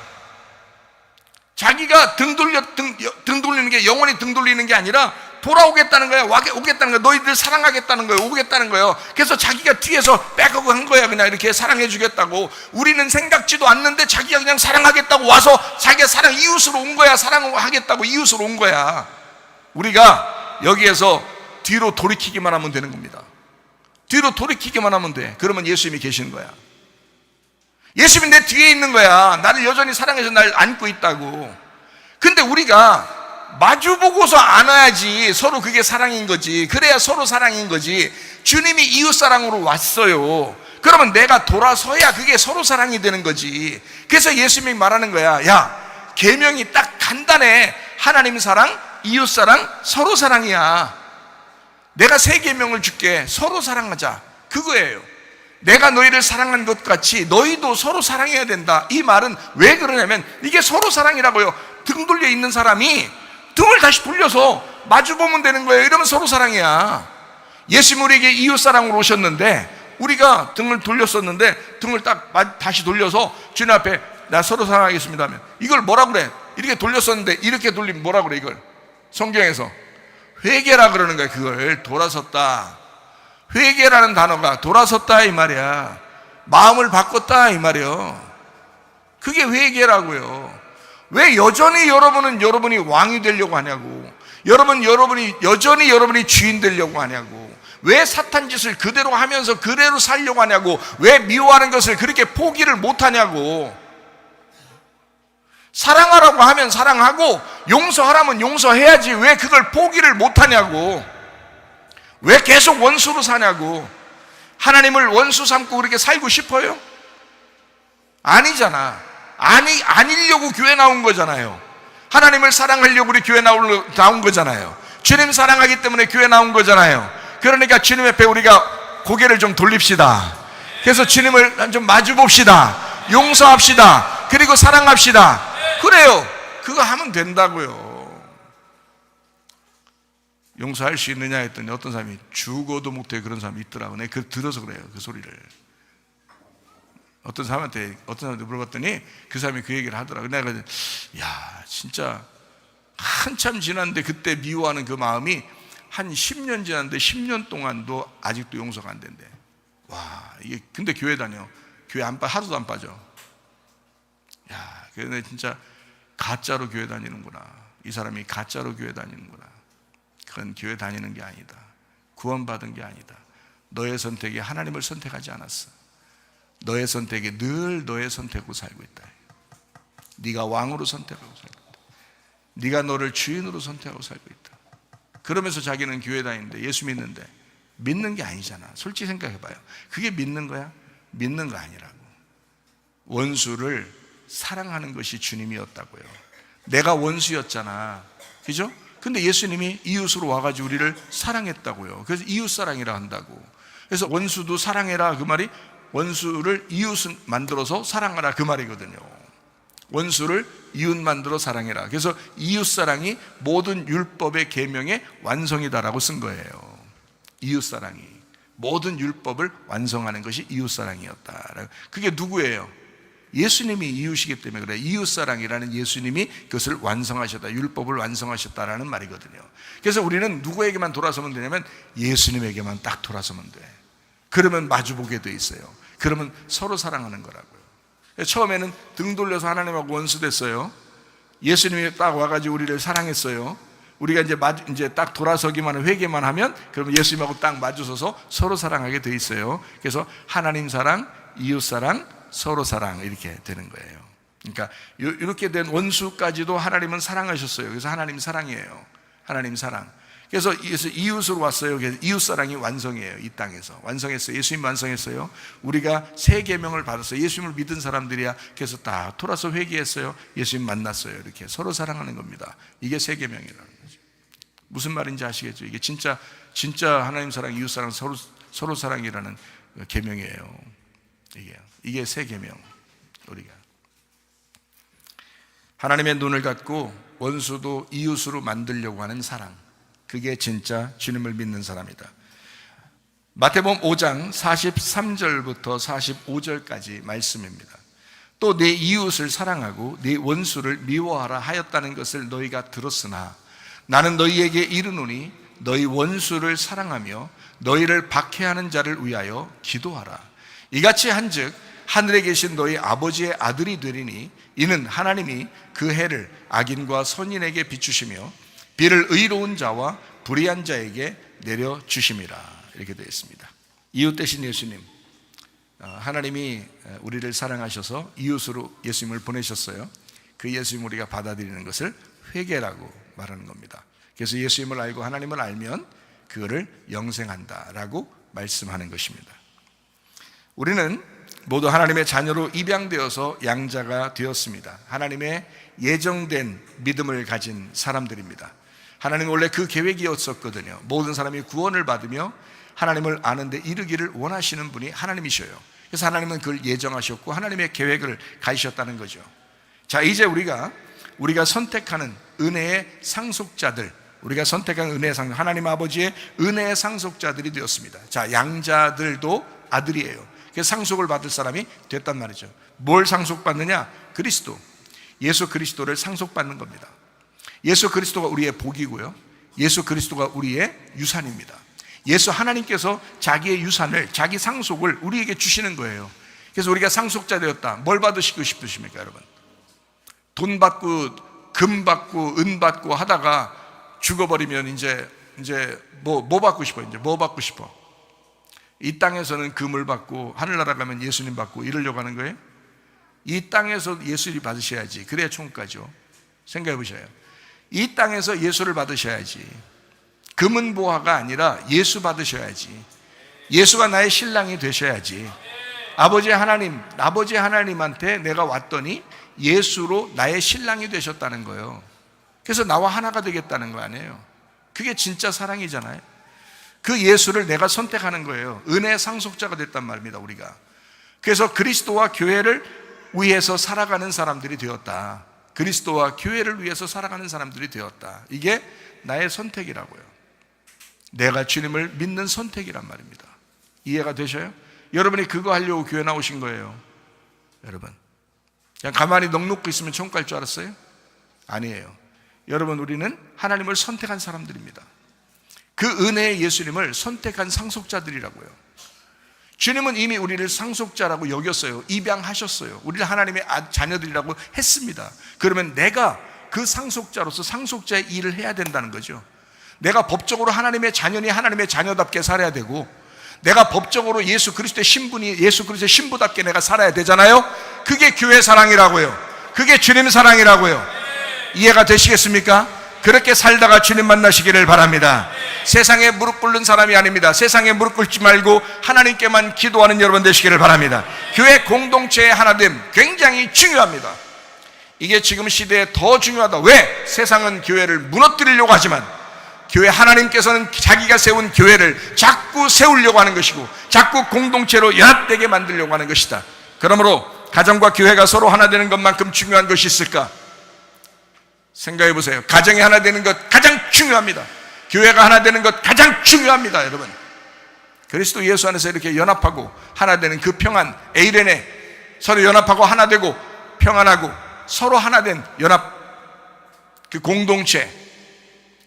[SPEAKER 1] 자기가 등 돌리는 게, 영원히 등 돌리는 게 아니라 돌아오겠다는 거야. 오겠다는 거야. 너희들 사랑하겠다는 거예요. 오겠다는 거예요. 그래서 자기가 뒤에서 백업을 한 거야. 그냥 이렇게 사랑해 주겠다고. 우리는 생각지도 않는데 자기가 그냥 사랑하겠다고 와서 자기가 이웃으로 온 거야. 사랑하겠다고 이웃으로 온 거야. 우리가 여기에서 뒤로 돌이키기만 하면 되는 겁니다. 뒤로 돌이키기만 하면 돼. 그러면 예수님이 계시는 거야. 예수님이 내 뒤에 있는 거야. 나를 여전히 사랑해서 날 안고 있다고. 근데 우리가 마주보고서 안아야지. 서로 그게 사랑인 거지. 그래야 서로 사랑인 거지. 주님이 이웃사랑으로 왔어요. 그러면 내가 돌아서야 그게 서로 사랑이 되는 거지. 그래서 예수님이 말하는 거야. 야, 계명이 딱 간단해. 하나님 사랑, 이웃사랑, 서로 사랑이야. 내가 세 계명을 줄게. 서로 사랑하자. 그거예요. 내가 너희를 사랑한 것 같이 너희도 서로 사랑해야 된다. 이 말은 왜 그러냐면 이게 서로 사랑이라고요. 등 돌려 있는 사람이 등을 다시 돌려서 마주보면 되는 거예요. 이러면 서로 사랑이야. 예수님 우리에게 이웃사랑으로 오셨는데, 우리가 등을 돌렸었는데 등을 딱 다시 돌려서 주님 앞에 나 서로 사랑하겠습니다 하면, 이걸 뭐라 그래? 이렇게 돌렸었는데 이렇게 돌리면 뭐라 그래? 이걸 성경에서 회개라 그러는 거야. 그걸 돌아섰다. 회개라는 단어가 돌아섰다 이 말이야. 마음을 바꿨다 이 말이요. 그게 회개라고요. 왜 여전히 여러분이 왕이 되려고 하냐고. 여러분이 여전히 여러분이 주인 되려고 하냐고. 왜 사탄 짓을 그대로 하면서 그대로 살려고 하냐고. 왜 미워하는 것을 그렇게 포기를 못하냐고. 사랑하라고 하면 사랑하고 용서하라면 용서해야지. 왜 그걸 포기를 못하냐고. 왜 계속 원수로 사냐고. 하나님을 원수 삼고 그렇게 살고 싶어요? 아니잖아. 아니려고 교회 나온 거잖아요. 하나님을 사랑하려고 우리 교회 나온 거잖아요. 주님 사랑하기 때문에 교회 나온 거잖아요. 그러니까 주님 앞에 우리가 고개를 좀 돌립시다. 그래서 주님을 좀 마주 봅시다. 용서합시다. 그리고 사랑합시다. 그래요. 그거 하면 된다고요. 용서할 수 있느냐 했더니 어떤 사람이 죽어도 못해. 그런 사람이 있더라고. 내가 그걸 들어서 그래요. 그 소리를. 어떤 사람한테 물어봤더니 그 사람이 그 얘기를 하더라고. 내가 야, 진짜 한참 지났는데 그때 미워하는 그 마음이 한 10년 지났는데 10년 동안도 아직도 용서가 안 된대. 와, 이게 근데 교회 다녀. 교회 하루도 안 빠져. 야, 그래 진짜 가짜로 교회 다니는구나. 이 사람이 가짜로 교회 다니는구나. 그건 교회 다니는 게 아니다. 구원받은 게 아니다. 너의 선택이 하나님을 선택하지 않았어. 너의 선택이 늘 너의 선택으로 살고 있다. 네가 왕으로 선택하고 살고 있다. 네가 너를 주인으로 선택하고 살고 있다. 그러면서 자기는 교회 다니는데 예수 믿는데 믿는 게 아니잖아. 솔직히 생각해봐요. 그게 믿는 거야? 믿는 거 아니라고. 원수를 사랑하는 것이 주님이었다고요. 내가 원수였잖아. 그죠? 근데 예수님이 이웃으로 와가지고 우리를 사랑했다고요. 그래서 이웃사랑이라 한다고. 그래서 원수도 사랑해라 그 말이 원수를 이웃 만들어서 사랑하라 그 말이거든요. 원수를 이웃 만들어 사랑해라. 그래서 이웃사랑이 모든 율법의 계명의 완성이다라고 쓴 거예요. 이웃사랑이 모든 율법을 완성하는 것이 이웃사랑이었다. 그게 누구예요? 예수님이 이웃이기 때문에 그래요. 이웃사랑이라는 예수님이 그것을 완성하셨다, 율법을 완성하셨다라는 말이거든요. 그래서 우리는 누구에게만 돌아서면 되냐면 예수님에게만 딱 돌아서면 돼. 그러면 마주보게 돼 있어요. 그러면 서로 사랑하는 거라고요. 처음에는 등 돌려서 하나님하고 원수됐어요. 예수님이 딱 와가지고 우리를 사랑했어요. 우리가 이제 딱 돌아서기만 하면, 회개만 하면, 그러면 예수님하고 딱 마주서서 서로 사랑하게 돼 있어요. 그래서 하나님 사랑, 이웃 사랑, 서로 사랑, 이렇게 되는 거예요. 그러니까 이렇게 된 원수까지도 하나님은 사랑하셨어요. 그래서 하나님 사랑이에요. 하나님 사랑. 그래서 이웃으로 왔어요. 그래서 이웃 사랑이 완성이에요. 이 땅에서 완성했어요. 예수님 완성했어요. 우리가 새 계명을 받았어요. 예수님을 믿은 사람들이야. 그래서 다 돌아서 회개했어요. 예수님 만났어요. 이렇게 서로 사랑하는 겁니다. 이게 새 계명이라는 거죠. 무슨 말인지 아시겠죠? 이게 진짜 하나님 사랑, 이웃 사랑, 서로 사랑이라는 계명이에요. 이게 새 계명. 우리가 하나님의 눈을 갖고 원수도 이웃으로 만들려고 하는 사랑, 그게 진짜 주님을 믿는 사람이다. 마태복음 5장 43절부터 45절까지 말씀입니다. 또 내 이웃을 사랑하고 내 원수를 미워하라 하였다는 것을 너희가 들었으나 나는 너희에게 이르노니 너희 원수를 사랑하며 너희를 박해하는 자를 위하여 기도하라. 이같이 한즉 하늘에 계신 너희 아버지의 아들이 되리니 이는 하나님이 그 해를 악인과 선인에게 비추시며 비를 의로운 자와 불의한 자에게 내려주심이라. 이렇게 되어 있습니다. 이웃 대신 예수님, 하나님이 우리를 사랑하셔서 이웃으로 예수님을 보내셨어요. 그 예수님 우리가 받아들이는 것을 회개라고 말하는 겁니다. 그래서 예수님을 알고 하나님을 알면 그거를 영생한다라고 말씀하는 것입니다. 우리는 모두 하나님의 자녀로 입양되어서 양자가 되었습니다. 하나님의 예정된 믿음을 가진 사람들입니다. 하나님은 원래 그 계획이었었거든요. 모든 사람이 구원을 받으며 하나님을 아는데 이르기를 원하시는 분이 하나님이셔요. 그래서 하나님은 그걸 예정하셨고 하나님의 계획을 가지셨다는 거죠. 자, 이제 우리가 선택하는 은혜의 상속자들, 우리가 선택한 은혜의 상속, 하나님 아버지의 은혜의 상속자들이 되었습니다. 자, 양자들도 아들이에요. 그래서 상속을 받을 사람이 됐단 말이죠. 뭘 상속받느냐? 그리스도, 예수 그리스도를 상속받는 겁니다. 예수 그리스도가 우리의 복이고요, 예수 그리스도가 우리의 유산입니다. 예수 하나님께서 자기의 유산을, 자기 상속을 우리에게 주시는 거예요. 그래서 우리가 상속자 되었다. 뭘 받으시고 싶으십니까, 여러분? 돈 받고 금 받고 은 받고 하다가 죽어버리면 이제 뭐 받고 싶어? 이제 뭐 받고 싶어? 이 땅에서는 금을 받고 하늘나라 가면 예수님 받고 이러려고 하는 거예요? 이 땅에서 예수를 받으셔야지. 그래야 천국 가죠. 생각해 보셔요. 이 땅에서 예수를 받으셔야지. 금은 보화가 아니라 예수 받으셔야지. 예수가 나의 신랑이 되셔야지. 아버지 하나님한테 내가 왔더니 예수로 나의 신랑이 되셨다는 거예요. 그래서 나와 하나가 되겠다는 거 아니에요. 그게 진짜 사랑이잖아요. 그 예수를 내가 선택하는 거예요. 은혜의 상속자가 됐단 말입니다, 우리가. 그래서 그리스도와 교회를 위해서 살아가는 사람들이 되었다. 그리스도와 교회를 위해서 살아가는 사람들이 되었다. 이게 나의 선택이라고요. 내가 주님을 믿는 선택이란 말입니다. 이해가 되셔요? 여러분이 그거 하려고 교회 나오신 거예요. 여러분, 그냥 가만히 넋놓고 있으면 천국 갈 줄 알았어요? 아니에요. 여러분, 우리는 하나님을 선택한 사람들입니다. 그 은혜의 예수님을 선택한 상속자들이라고요. 주님은 이미 우리를 상속자라고 여겼어요. 입양하셨어요. 우리를 하나님의 자녀들이라고 했습니다. 그러면 내가 그 상속자로서 상속자의 일을 해야 된다는 거죠. 내가 법적으로 하나님의 자녀니 하나님의 자녀답게 살아야 되고, 내가 법적으로 예수 그리스도의 신분이 예수 그리스도의 신부답게 내가 살아야 되잖아요. 그게 교회 사랑이라고요. 그게 주님 사랑이라고요. 이해가 되시겠습니까? 그렇게 살다가 주님 만나시기를 바랍니다. 세상에 무릎 꿇는 사람이 아닙니다. 세상에 무릎 꿇지 말고 하나님께만 기도하는 여러분 되시기를 바랍니다. 교회 공동체의 하나됨 굉장히 중요합니다. 이게 지금 시대에 더 중요하다. 왜? 세상은 교회를 무너뜨리려고 하지만 교회 하나님께서는 자기가 세운 교회를 자꾸 세우려고 하는 것이고 자꾸 공동체로 연합되게 만들려고 하는 것이다. 그러므로 가정과 교회가 서로 하나 되는 것만큼 중요한 것이 있을까? 생각해 보세요. 가정이 하나 되는 것 가장 중요합니다. 교회가 하나 되는 것 가장 중요합니다. 여러분, 그리스도 예수 안에서 이렇게 연합하고 하나 되는 그 평안, 에이레네, 서로 연합하고 하나 되고 평안하고 서로 하나 된 연합, 그 공동체,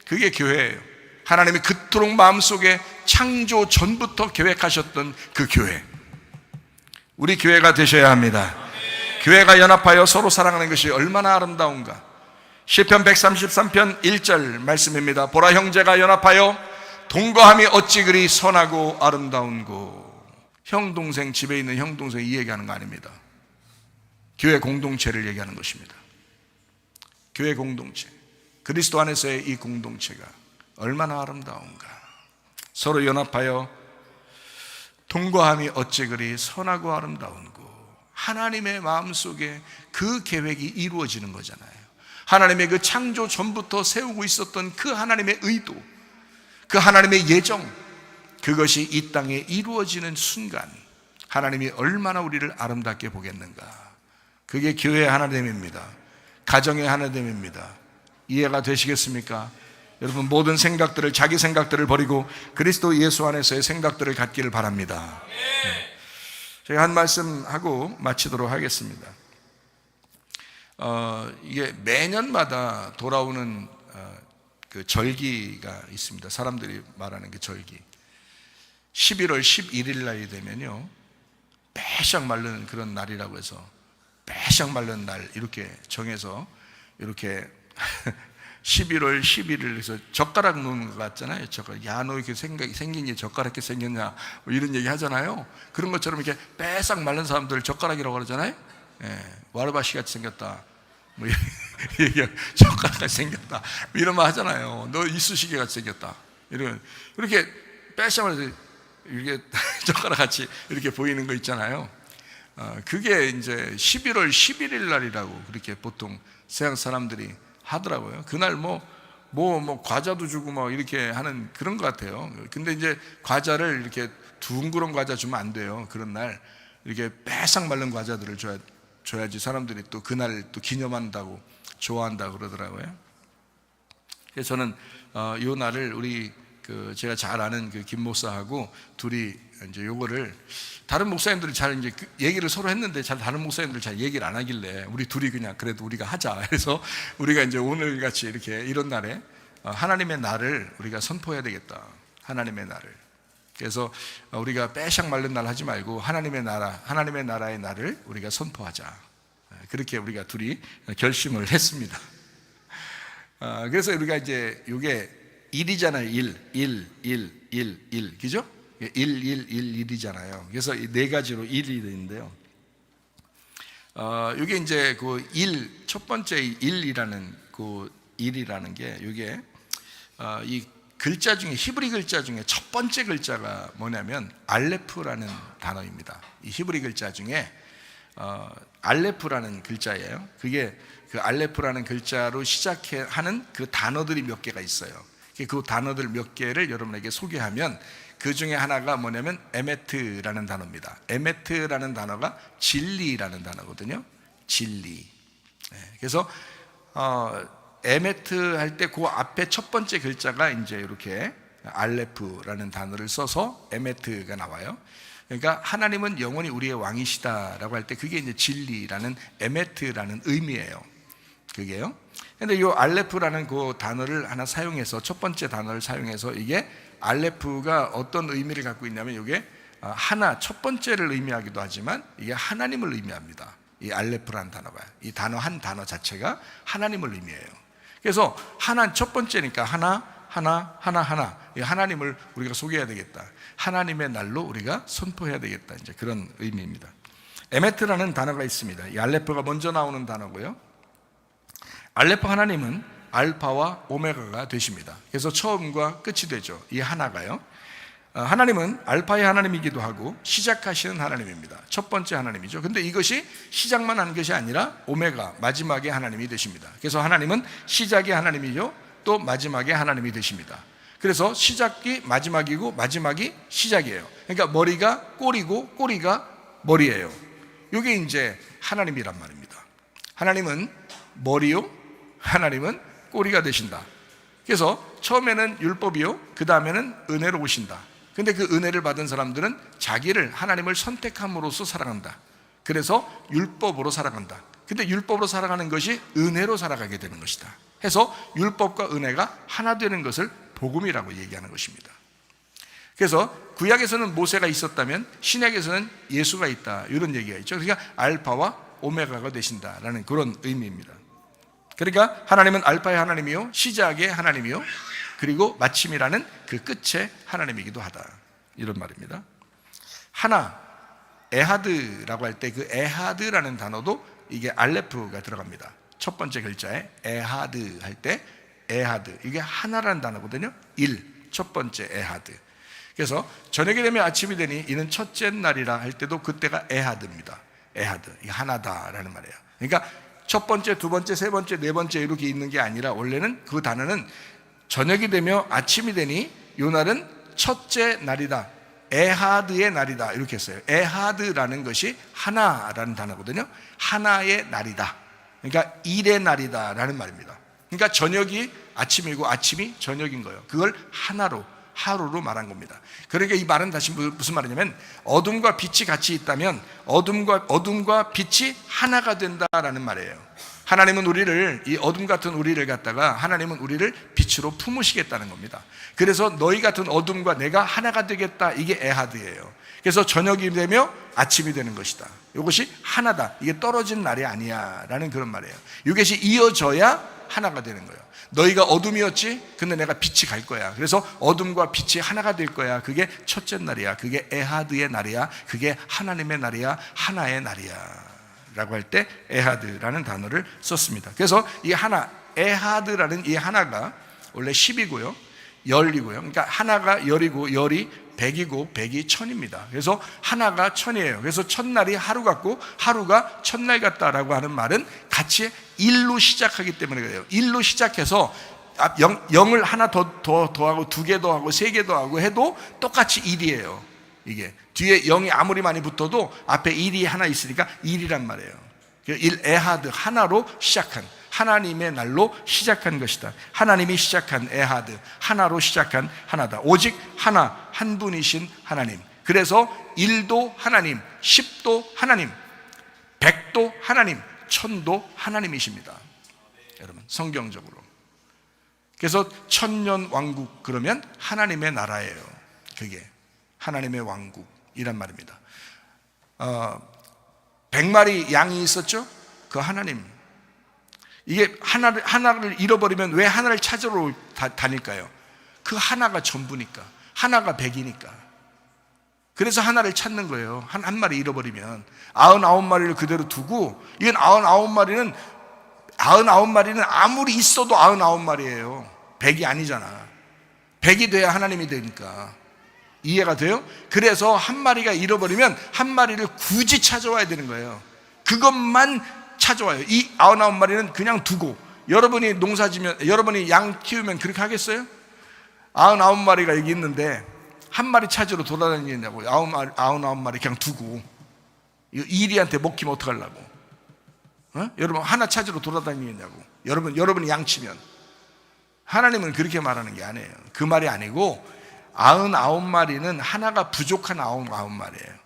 [SPEAKER 1] 그게 교회예요. 하나님이 그토록 마음속에 창조 전부터 계획하셨던 그 교회, 우리 교회가 되셔야 합니다. 교회가 연합하여 서로 사랑하는 것이 얼마나 아름다운가. 시편 133편 1절 말씀입니다. 보라, 형제가 연합하여 동거함이 어찌 그리 선하고 아름다운고. 형 동생, 집에 있는 형 동생 이 얘기하는 거 아닙니다. 교회 공동체를 얘기하는 것입니다. 교회 공동체, 그리스도 안에서의 이 공동체가 얼마나 아름다운가. 서로 연합하여 동거함이 어찌 그리 선하고 아름다운고. 하나님의 마음속에 그 계획이 이루어지는 거잖아요. 하나님의 그 창조 전부터 세우고 있었던 그 하나님의 의도, 그 하나님의 예정, 그것이 이 땅에 이루어지는 순간 하나님이 얼마나 우리를 아름답게 보겠는가. 그게 교회의 하나됨입니다. 가정의 하나됨입니다. 이해가 되시겠습니까? 여러분, 모든 생각들을, 자기 생각들을 버리고 그리스도 예수 안에서의 생각들을 갖기를 바랍니다. 제가 한 말씀 하고 마치도록 하겠습니다. 이게 매년마다 돌아오는 그 절기가 있습니다. 사람들이 말하는 그 절기. 11월 11일 날이 되면요, 빼샥 마르는 그런 날이라고 해서, 빼샥 마르는 날 이렇게 정해서 이렇게 11월 11일 해서 젓가락 놓는 것 같잖아요. 젓가락. 야, 너 이렇게 생긴 게 젓가락 이렇게 생겼냐, 뭐 이런 얘기 하잖아요. 그런 것처럼 이렇게 빼싹 마른 사람들 젓가락이라고 그러잖아요. 예, 와르바시 같이 생겼다, 뭐 젓가락 같이 생겼다, 뭐 이런 말 하잖아요. 너 이쑤시개 같이 생겼다, 이렇게 빼싹 말해서 이렇게 젓가락 같이 이렇게 보이는 거 있잖아요. 그게 이제 11월 11일 날이라고 그렇게 보통 서양 사람들이 하더라고요. 그날 뭐 과자도 주고 막 이렇게 하는 그런 것 같아요. 근데 이제 과자를 이렇게 둥그런 과자 주면 안 돼요. 그런 날 이렇게 빼싹 마른 과자들을 줘야지 사람들이 또 그날 또 기념한다고, 좋아한다고 그러더라고요. 그래서 저는 요 날을 우리 제가 잘 아는 그 김 목사하고 둘이 이제 요거를, 다른 목사님들이 잘 이제 얘기를 서로 했는데 다른 목사님들 잘 얘기를 안 하길래 우리 둘이 그냥 그래도 우리가 하자. 그래서 우리가 이제 오늘 같이 이렇게 이런 날에 하나님의 날을 우리가 선포해야 되겠다. 하나님의 날을. 그래서 우리가 빼샥 마른 날 하지 말고 하나님의 나라의 날을 우리가 선포하자. 그렇게 우리가 둘이 결심을 했습니다. 그래서 우리가 이제 이게 일이잖아요. 일. 그죠? 1이잖아요. 그래서 네 가지로 1이 되는데요. 이게 이제 그 첫 번째 일이라는 그 일이라는 게, 이게 이 글자 중에, 히브리 글자 중에 첫 번째 글자가 뭐냐면 알레프라는 단어입니다. 이 히브리 글자 중에 알레프라는 글자예요. 그게 그 알레프라는 글자로 시작하는 그 단어들이 몇 개가 있어요. 그 단어들 몇 개를 여러분에게 소개하면, 그 중에 하나가 뭐냐면 에메트라는 단어입니다. 에메트라는 단어가 진리라는 단어거든요. 진리. 그래서 에메트 할 때 그 앞에 첫 번째 글자가 이제 이렇게 알레프라는 단어를 써서 에메트가 나와요. 그러니까 하나님은 영원히 우리의 왕이시다라고 할 때 그게 이제 진리라는 에메트라는 의미예요. 그게요. 근데 이 알레프라는 그 단어를 하나 사용해서, 첫 번째 단어를 사용해서, 이게 알레프가 어떤 의미를 갖고 있냐면, 이게 하나, 첫 번째를 의미하기도 하지만 이게 하나님을 의미합니다. 이 알레프라는 단어가, 이 단어 한 단어 자체가 하나님을 의미해요. 그래서 첫 번째니까 하나, 이 하나님을 우리가 소개해야 되겠다. 하나님의 날로 우리가 선포해야 되겠다. 이제 그런 의미입니다. 에메트라는 단어가 있습니다. 이 알레프가 먼저 나오는 단어고요. 알레프 하나님은 알파와 오메가가 되십니다. 그래서 처음과 끝이 되죠. 이 하나가요. 하나님은 알파의 하나님이기도 하고 시작하시는 하나님입니다. 첫 번째 하나님이죠. 근데 이것이 시작만 하는 것이 아니라 오메가, 마지막의 하나님이 되십니다. 그래서 하나님은 시작의 하나님이죠. 또 마지막의 하나님이 되십니다. 그래서 시작이 마지막이고 마지막이 시작이에요. 그러니까 머리가 꼬리고 꼬리가 머리예요. 이게 이제 하나님이란 말입니다. 하나님은 머리요, 하나님은 꼬리가 되신다. 그래서 처음에는 율법이요, 그 다음에는 은혜로 오신다. 근데 그 은혜를 받은 사람들은 자기를, 하나님을 선택함으로써 살아간다. 그래서 율법으로 살아간다. 근데 율법으로 살아가는 것이 은혜로 살아가게 되는 것이다 해서 율법과 은혜가 하나 되는 것을 복음이라고 얘기하는 것입니다. 그래서 구약에서는 모세가 있었다면 신약에서는 예수가 있다, 이런 얘기가 있죠. 그러니까 알파와 오메가가 되신다라는 그런 의미입니다. 그러니까 하나님은 알파의 하나님이요, 시작의 하나님이요, 그리고 마침이라는 그 끝의 하나님이기도 하다, 이런 말입니다. 하나, 에하드라고 할 때 그 에하드라는 단어도 이게 알레프가 들어갑니다. 첫 번째 글자에 에하드 할 때 에하드, 이게 하나라는 단어거든요. 첫 번째 에하드. 그래서 저녁이 되면 아침이 되니 이는 첫째 날이라 할 때도 그때가 에하드입니다. 에하드, 이게 하나다라는 말이에요. 그러니까 첫 번째, 두 번째, 세 번째, 네 번째 이렇게 있는 게 아니라 원래는 그 단어는 저녁이 되며 아침이 되니 요 날은 첫째 날이다, 에하드의 날이다, 이렇게 했어요. 에하드라는 것이 하나라는 단어거든요. 하나의 날이다, 그러니까 일의 날이다 라는 말입니다. 그러니까 저녁이 아침이고 아침이 저녁인 거예요. 그걸 하루로 말한 겁니다. 그러니까 이 말은 다시 무슨 말이냐면, 어둠과 빛이 같이 있다면 어둠과 빛이 하나가 된다라는 말이에요. 하나님은 우리를, 이 어둠 같은 우리를 갖다가 하나님은 우리를 빛으로 품으시겠다는 겁니다. 그래서 너희 같은 어둠과 내가 하나가 되겠다, 이게 에하드예요. 그래서 저녁이 되며 아침이 되는 것이다. 이것이 하나다, 이게 떨어진 날이 아니야 라는 그런 말이에요. 이것이 이어져야 하나가 되는 거예요. 너희가 어둠이었지? 근데 내가 빛이 갈 거야. 그래서 어둠과 빛이 하나가 될 거야. 그게 첫째 날이야. 그게 에하드의 날이야. 그게 하나님의 날이야. 하나의 날이야 라고 할 때 에하드라는 단어를 썼습니다. 그래서 이 하나, 에하드라는 이 하나가 원래 10이고요, 열이고요. 그러니까 하나가 열이고 열이 100이고 100이 1000입니다. 그래서 하나가 1000이에요. 그래서 첫날이 하루 같고 하루가 첫날 같다라고 하는 말은 같이 1로 시작하기 때문에 그래요. 1로 시작해서 0을 하나 더 더하고 2개 더하고 3개 더하고 해도 똑같이 1이에요. 이게 뒤에 0이 아무리 많이 붙어도 앞에 1이 하나 있으니까 1이란 말이에요. 1 에하드, 하나로 시작한, 하나님의 날로 시작한 것이다. 하나님이 시작한 에하드, 하나로 시작한 하나다. 오직 하나, 한 분이신 하나님. 그래서 1도 하나님, 10도 하나님, 100도 하나님, 1000도 하나님이십니다. 여러분, 성경적으로. 그래서 천년 왕국, 그러면 하나님의 나라예요. 그게 하나님의 왕국이란 말입니다. 100마리 양이 있었죠? 그 하나님. 이게 하나를 잃어버리면 왜 하나를 찾으러 다닐까요? 그 하나가 전부니까, 하나가 100이니까. 그래서 하나를 찾는 거예요. 한 마리 잃어버리면 99마리를 그대로 두고, 이건 99마리는 아무리 있어도 99마리예요 100이 아니잖아. 100이 돼야 하나님이 되니까. 이해가 돼요? 그래서 한 마리가 잃어버리면 한 마리를 굳이 찾아와야 되는 거예요. 그것만 찾아와요. 이 99마리는 그냥 두고, 여러분이 농사지면, 여러분이 양 키우면 그렇게 하겠어요? 99마리가 여기 있는데 한 마리 찾으러 돌아다니냐고. 99마리 그냥 두고 이리한테 먹히면 어떡하려고? 여러분 하나 찾으러 돌아다니냐고. 여러분이 양 치면. 하나님은 그렇게 말하는 게 아니에요. 그 말이 아니고 99마리는 하나가 부족한 99마리예요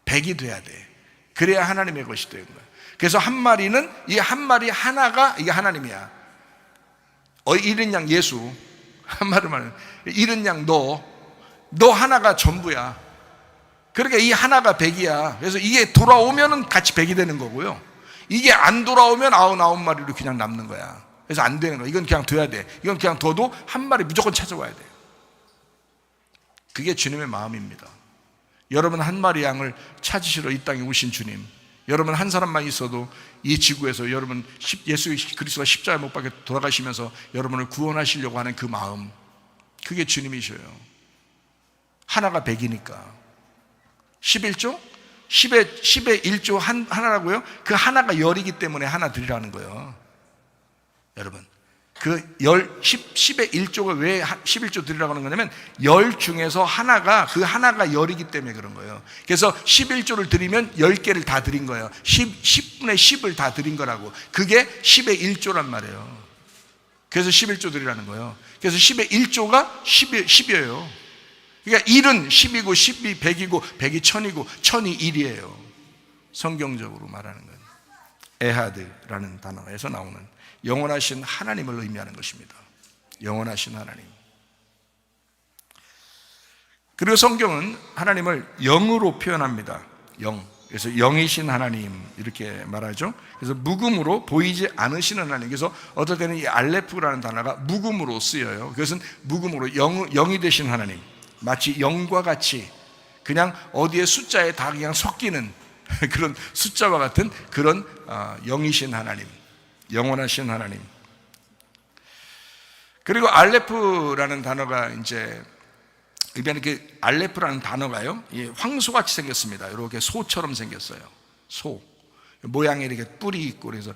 [SPEAKER 1] 100이 돼야 돼. 그래야 하나님의 것이 되는 거예요. 그래서 한 마리는, 이 한 마리 하나가 이게 하나님이야. 잃은 양 예수, 한 마리 말은 잃은 양 너 하나가 전부야. 그러니까 이 하나가 100이야. 그래서 이게 돌아오면은 같이 100이 되는 거고요, 이게 안 돌아오면 99마리로 그냥 남는 거야. 그래서 안 되는 거야. 이건 그냥 둬야 돼. 이건 그냥 둬도 한 마리 무조건 찾아와야 돼요. 그게 주님의 마음입니다. 여러분 한 마리 양을 찾으시러 이 땅에 오신 주님, 여러분 한 사람만 있어도 이 지구에서 여러분 예수 그리스도가 십자가에 못 박혀 돌아가시면서 여러분을 구원하시려고 하는 그 마음, 그게 주님이셔요. 하나가 100이니까 11조? 10의 1조 하나라고요? 그 하나가 열이기 때문에 하나 드리라는 거예요. 여러분, 그 10의 1조가 왜 11조 드리라고 하는 거냐면, 열 중에서 하나가, 그 하나가 열이기 때문에 그런 거예요. 그래서 11조를 드리면 10개를 다 드린 거예요. 10분의 10을 다 드린 거라고. 그게 10의 1조란 말이에요. 그래서 11조 드리라는 거예요. 그래서 10의 1조가 10이에요. 그러니까 1은 10이고 10이 100이고 100이 1000이고 1000이 1이에요. 성경적으로 말하는 건 에하드라는 단어에서 나오는 영원하신 하나님을 의미하는 것입니다. 영원하신 하나님. 그리고 성경은 하나님을 영으로 표현합니다. 영. 그래서 영이신 하나님 이렇게 말하죠. 그래서 묵음으로 보이지 않으시는 하나님. 그래서 어떨 때는 이 알레프라는 단어가 묵음으로 쓰여요. 그것은 묵음으로 영이 되신 하나님. 마치 영과 같이 그냥 어디에 숫자에 다 그냥 섞이는 그런 숫자와 같은 그런 영이신 하나님, 영원하신 하나님. 그리고 알레프라는 단어가 이제 이렇게 알레프라는 단어가요, 황소같이 생겼습니다. 이렇게 소처럼 생겼어요. 소 모양이 이렇게 뿔이 있고. 그래서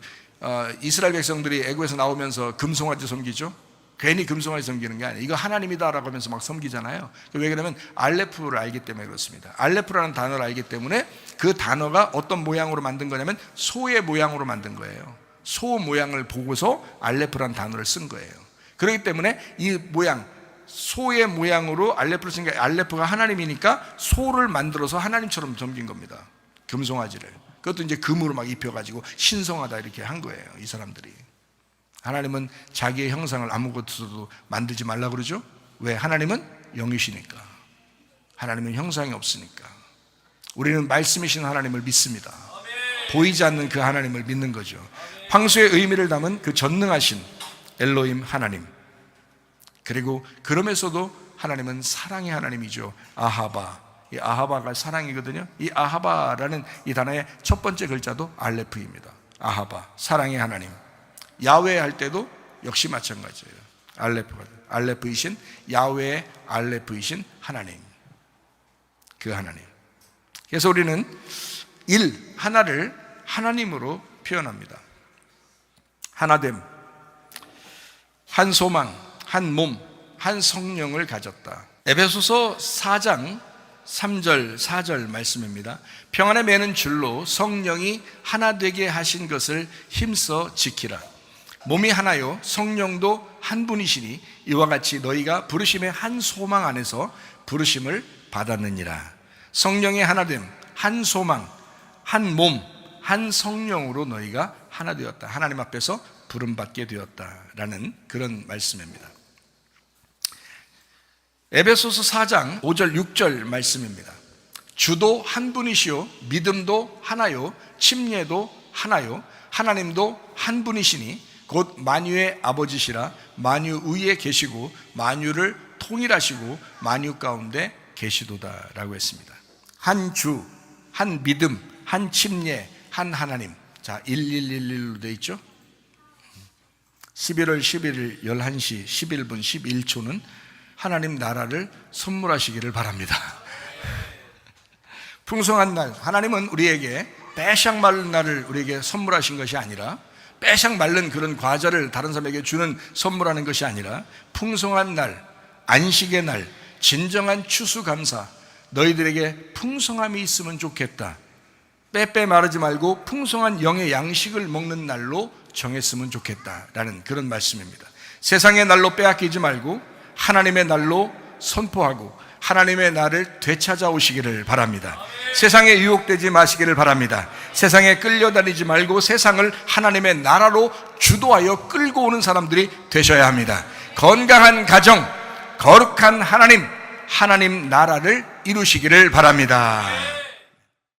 [SPEAKER 1] 이스라엘 백성들이 애굽에서 나오면서 금송아지 섬기죠. 괜히 금송아지 섬기는 게 아니에요. 이거 하나님이다라고 하면서 막 섬기잖아요. 왜 그러냐면 알레프를 알기 때문에 그렇습니다. 알레프라는 단어를 알기 때문에 그 단어가 어떤 모양으로 만든 거냐면 소의 모양으로 만든 거예요. 소 모양을 보고서 알레프라는 단어를 쓴 거예요. 그렇기 때문에 이 모양, 소의 모양으로 알레프를 쓴 게, 알레프가 하나님이니까 소를 만들어서 하나님처럼 섬긴 겁니다. 금송아지를. 그것도 이제 금으로 막 입혀가지고 신성하다 이렇게 한 거예요, 이 사람들이. 하나님은 자기의 형상을 아무것도 만들지 말라 그러죠. 왜? 하나님은 영이시니까. 하나님은 형상이 없으니까. 우리는 말씀이신 하나님을 믿습니다. 보이지 않는 그 하나님을 믿는 거죠. 황소의 의미를 담은 그 전능하신 엘로힘 하나님. 그리고 그러면서도 하나님은 사랑의 하나님이죠. 아하바. 이 아하바가 사랑이거든요. 이 아하바라는 이 단어의 첫 번째 글자도 알레프입니다. 아하바, 사랑의 하나님. 야훼 할 때도 역시 마찬가지예요. 알레프이신 야훼의 알레프이신 하나님. 그 하나님. 그래서 우리는 하나를 하나님으로 표현합니다. 하나됨, 한 소망, 한 몸, 한 성령을 가졌다. 에베소서 4장 3절 4절 말씀입니다. 평안에 매는 줄로 성령이 하나 되게 하신 것을 힘써 지키라. 몸이 하나요 성령도 한 분이시니 이와 같이 너희가 부르심의 한 소망 안에서 부르심을 받았느니라. 성령의 하나됨, 한 소망, 한 몸, 한 성령으로 너희가 하나 되었다. 하나님 앞에서 부름받게 되었다라는 그런 말씀입니다. 에베소서 4장 5절 6절 말씀입니다. 주도 한 분이시요 믿음도 하나요 침례도 하나요 하나님도 한 분이시니 곧 만유의 아버지시라. 만유 위에 계시고 만유를 통일하시고 만유 가운데 계시도다 라고 했습니다. 한 주, 한 믿음, 한 침례, 한 하나님. 자, 1111로 되어 있죠. 11월 11일 11시 11분 11초는 하나님 나라를 선물하시기를 바랍니다. 풍성한 날, 하나님은 우리에게 빼샥 마른 날을 우리에게 선물하신 것이 아니라, 빼샥 마른 그런 과자를 다른 사람에게 주는 선물하는 것이 아니라, 풍성한 날, 안식의 날, 진정한 추수감사, 너희들에게 풍성함이 있으면 좋겠다. 빼빼 마르지 말고 풍성한 영의 양식을 먹는 날로 정했으면 좋겠다라는 그런 말씀입니다. 세상의 날로 빼앗기지 말고 하나님의 날로 선포하고 하나님의 날을 되찾아오시기를 바랍니다. 세상에 유혹되지 마시기를 바랍니다. 세상에 끌려다니지 말고 세상을 하나님의 나라로 주도하여 끌고 오는 사람들이 되셔야 합니다. 건강한 가정, 거룩한 하나님 나라를 이루시기를 바랍니다.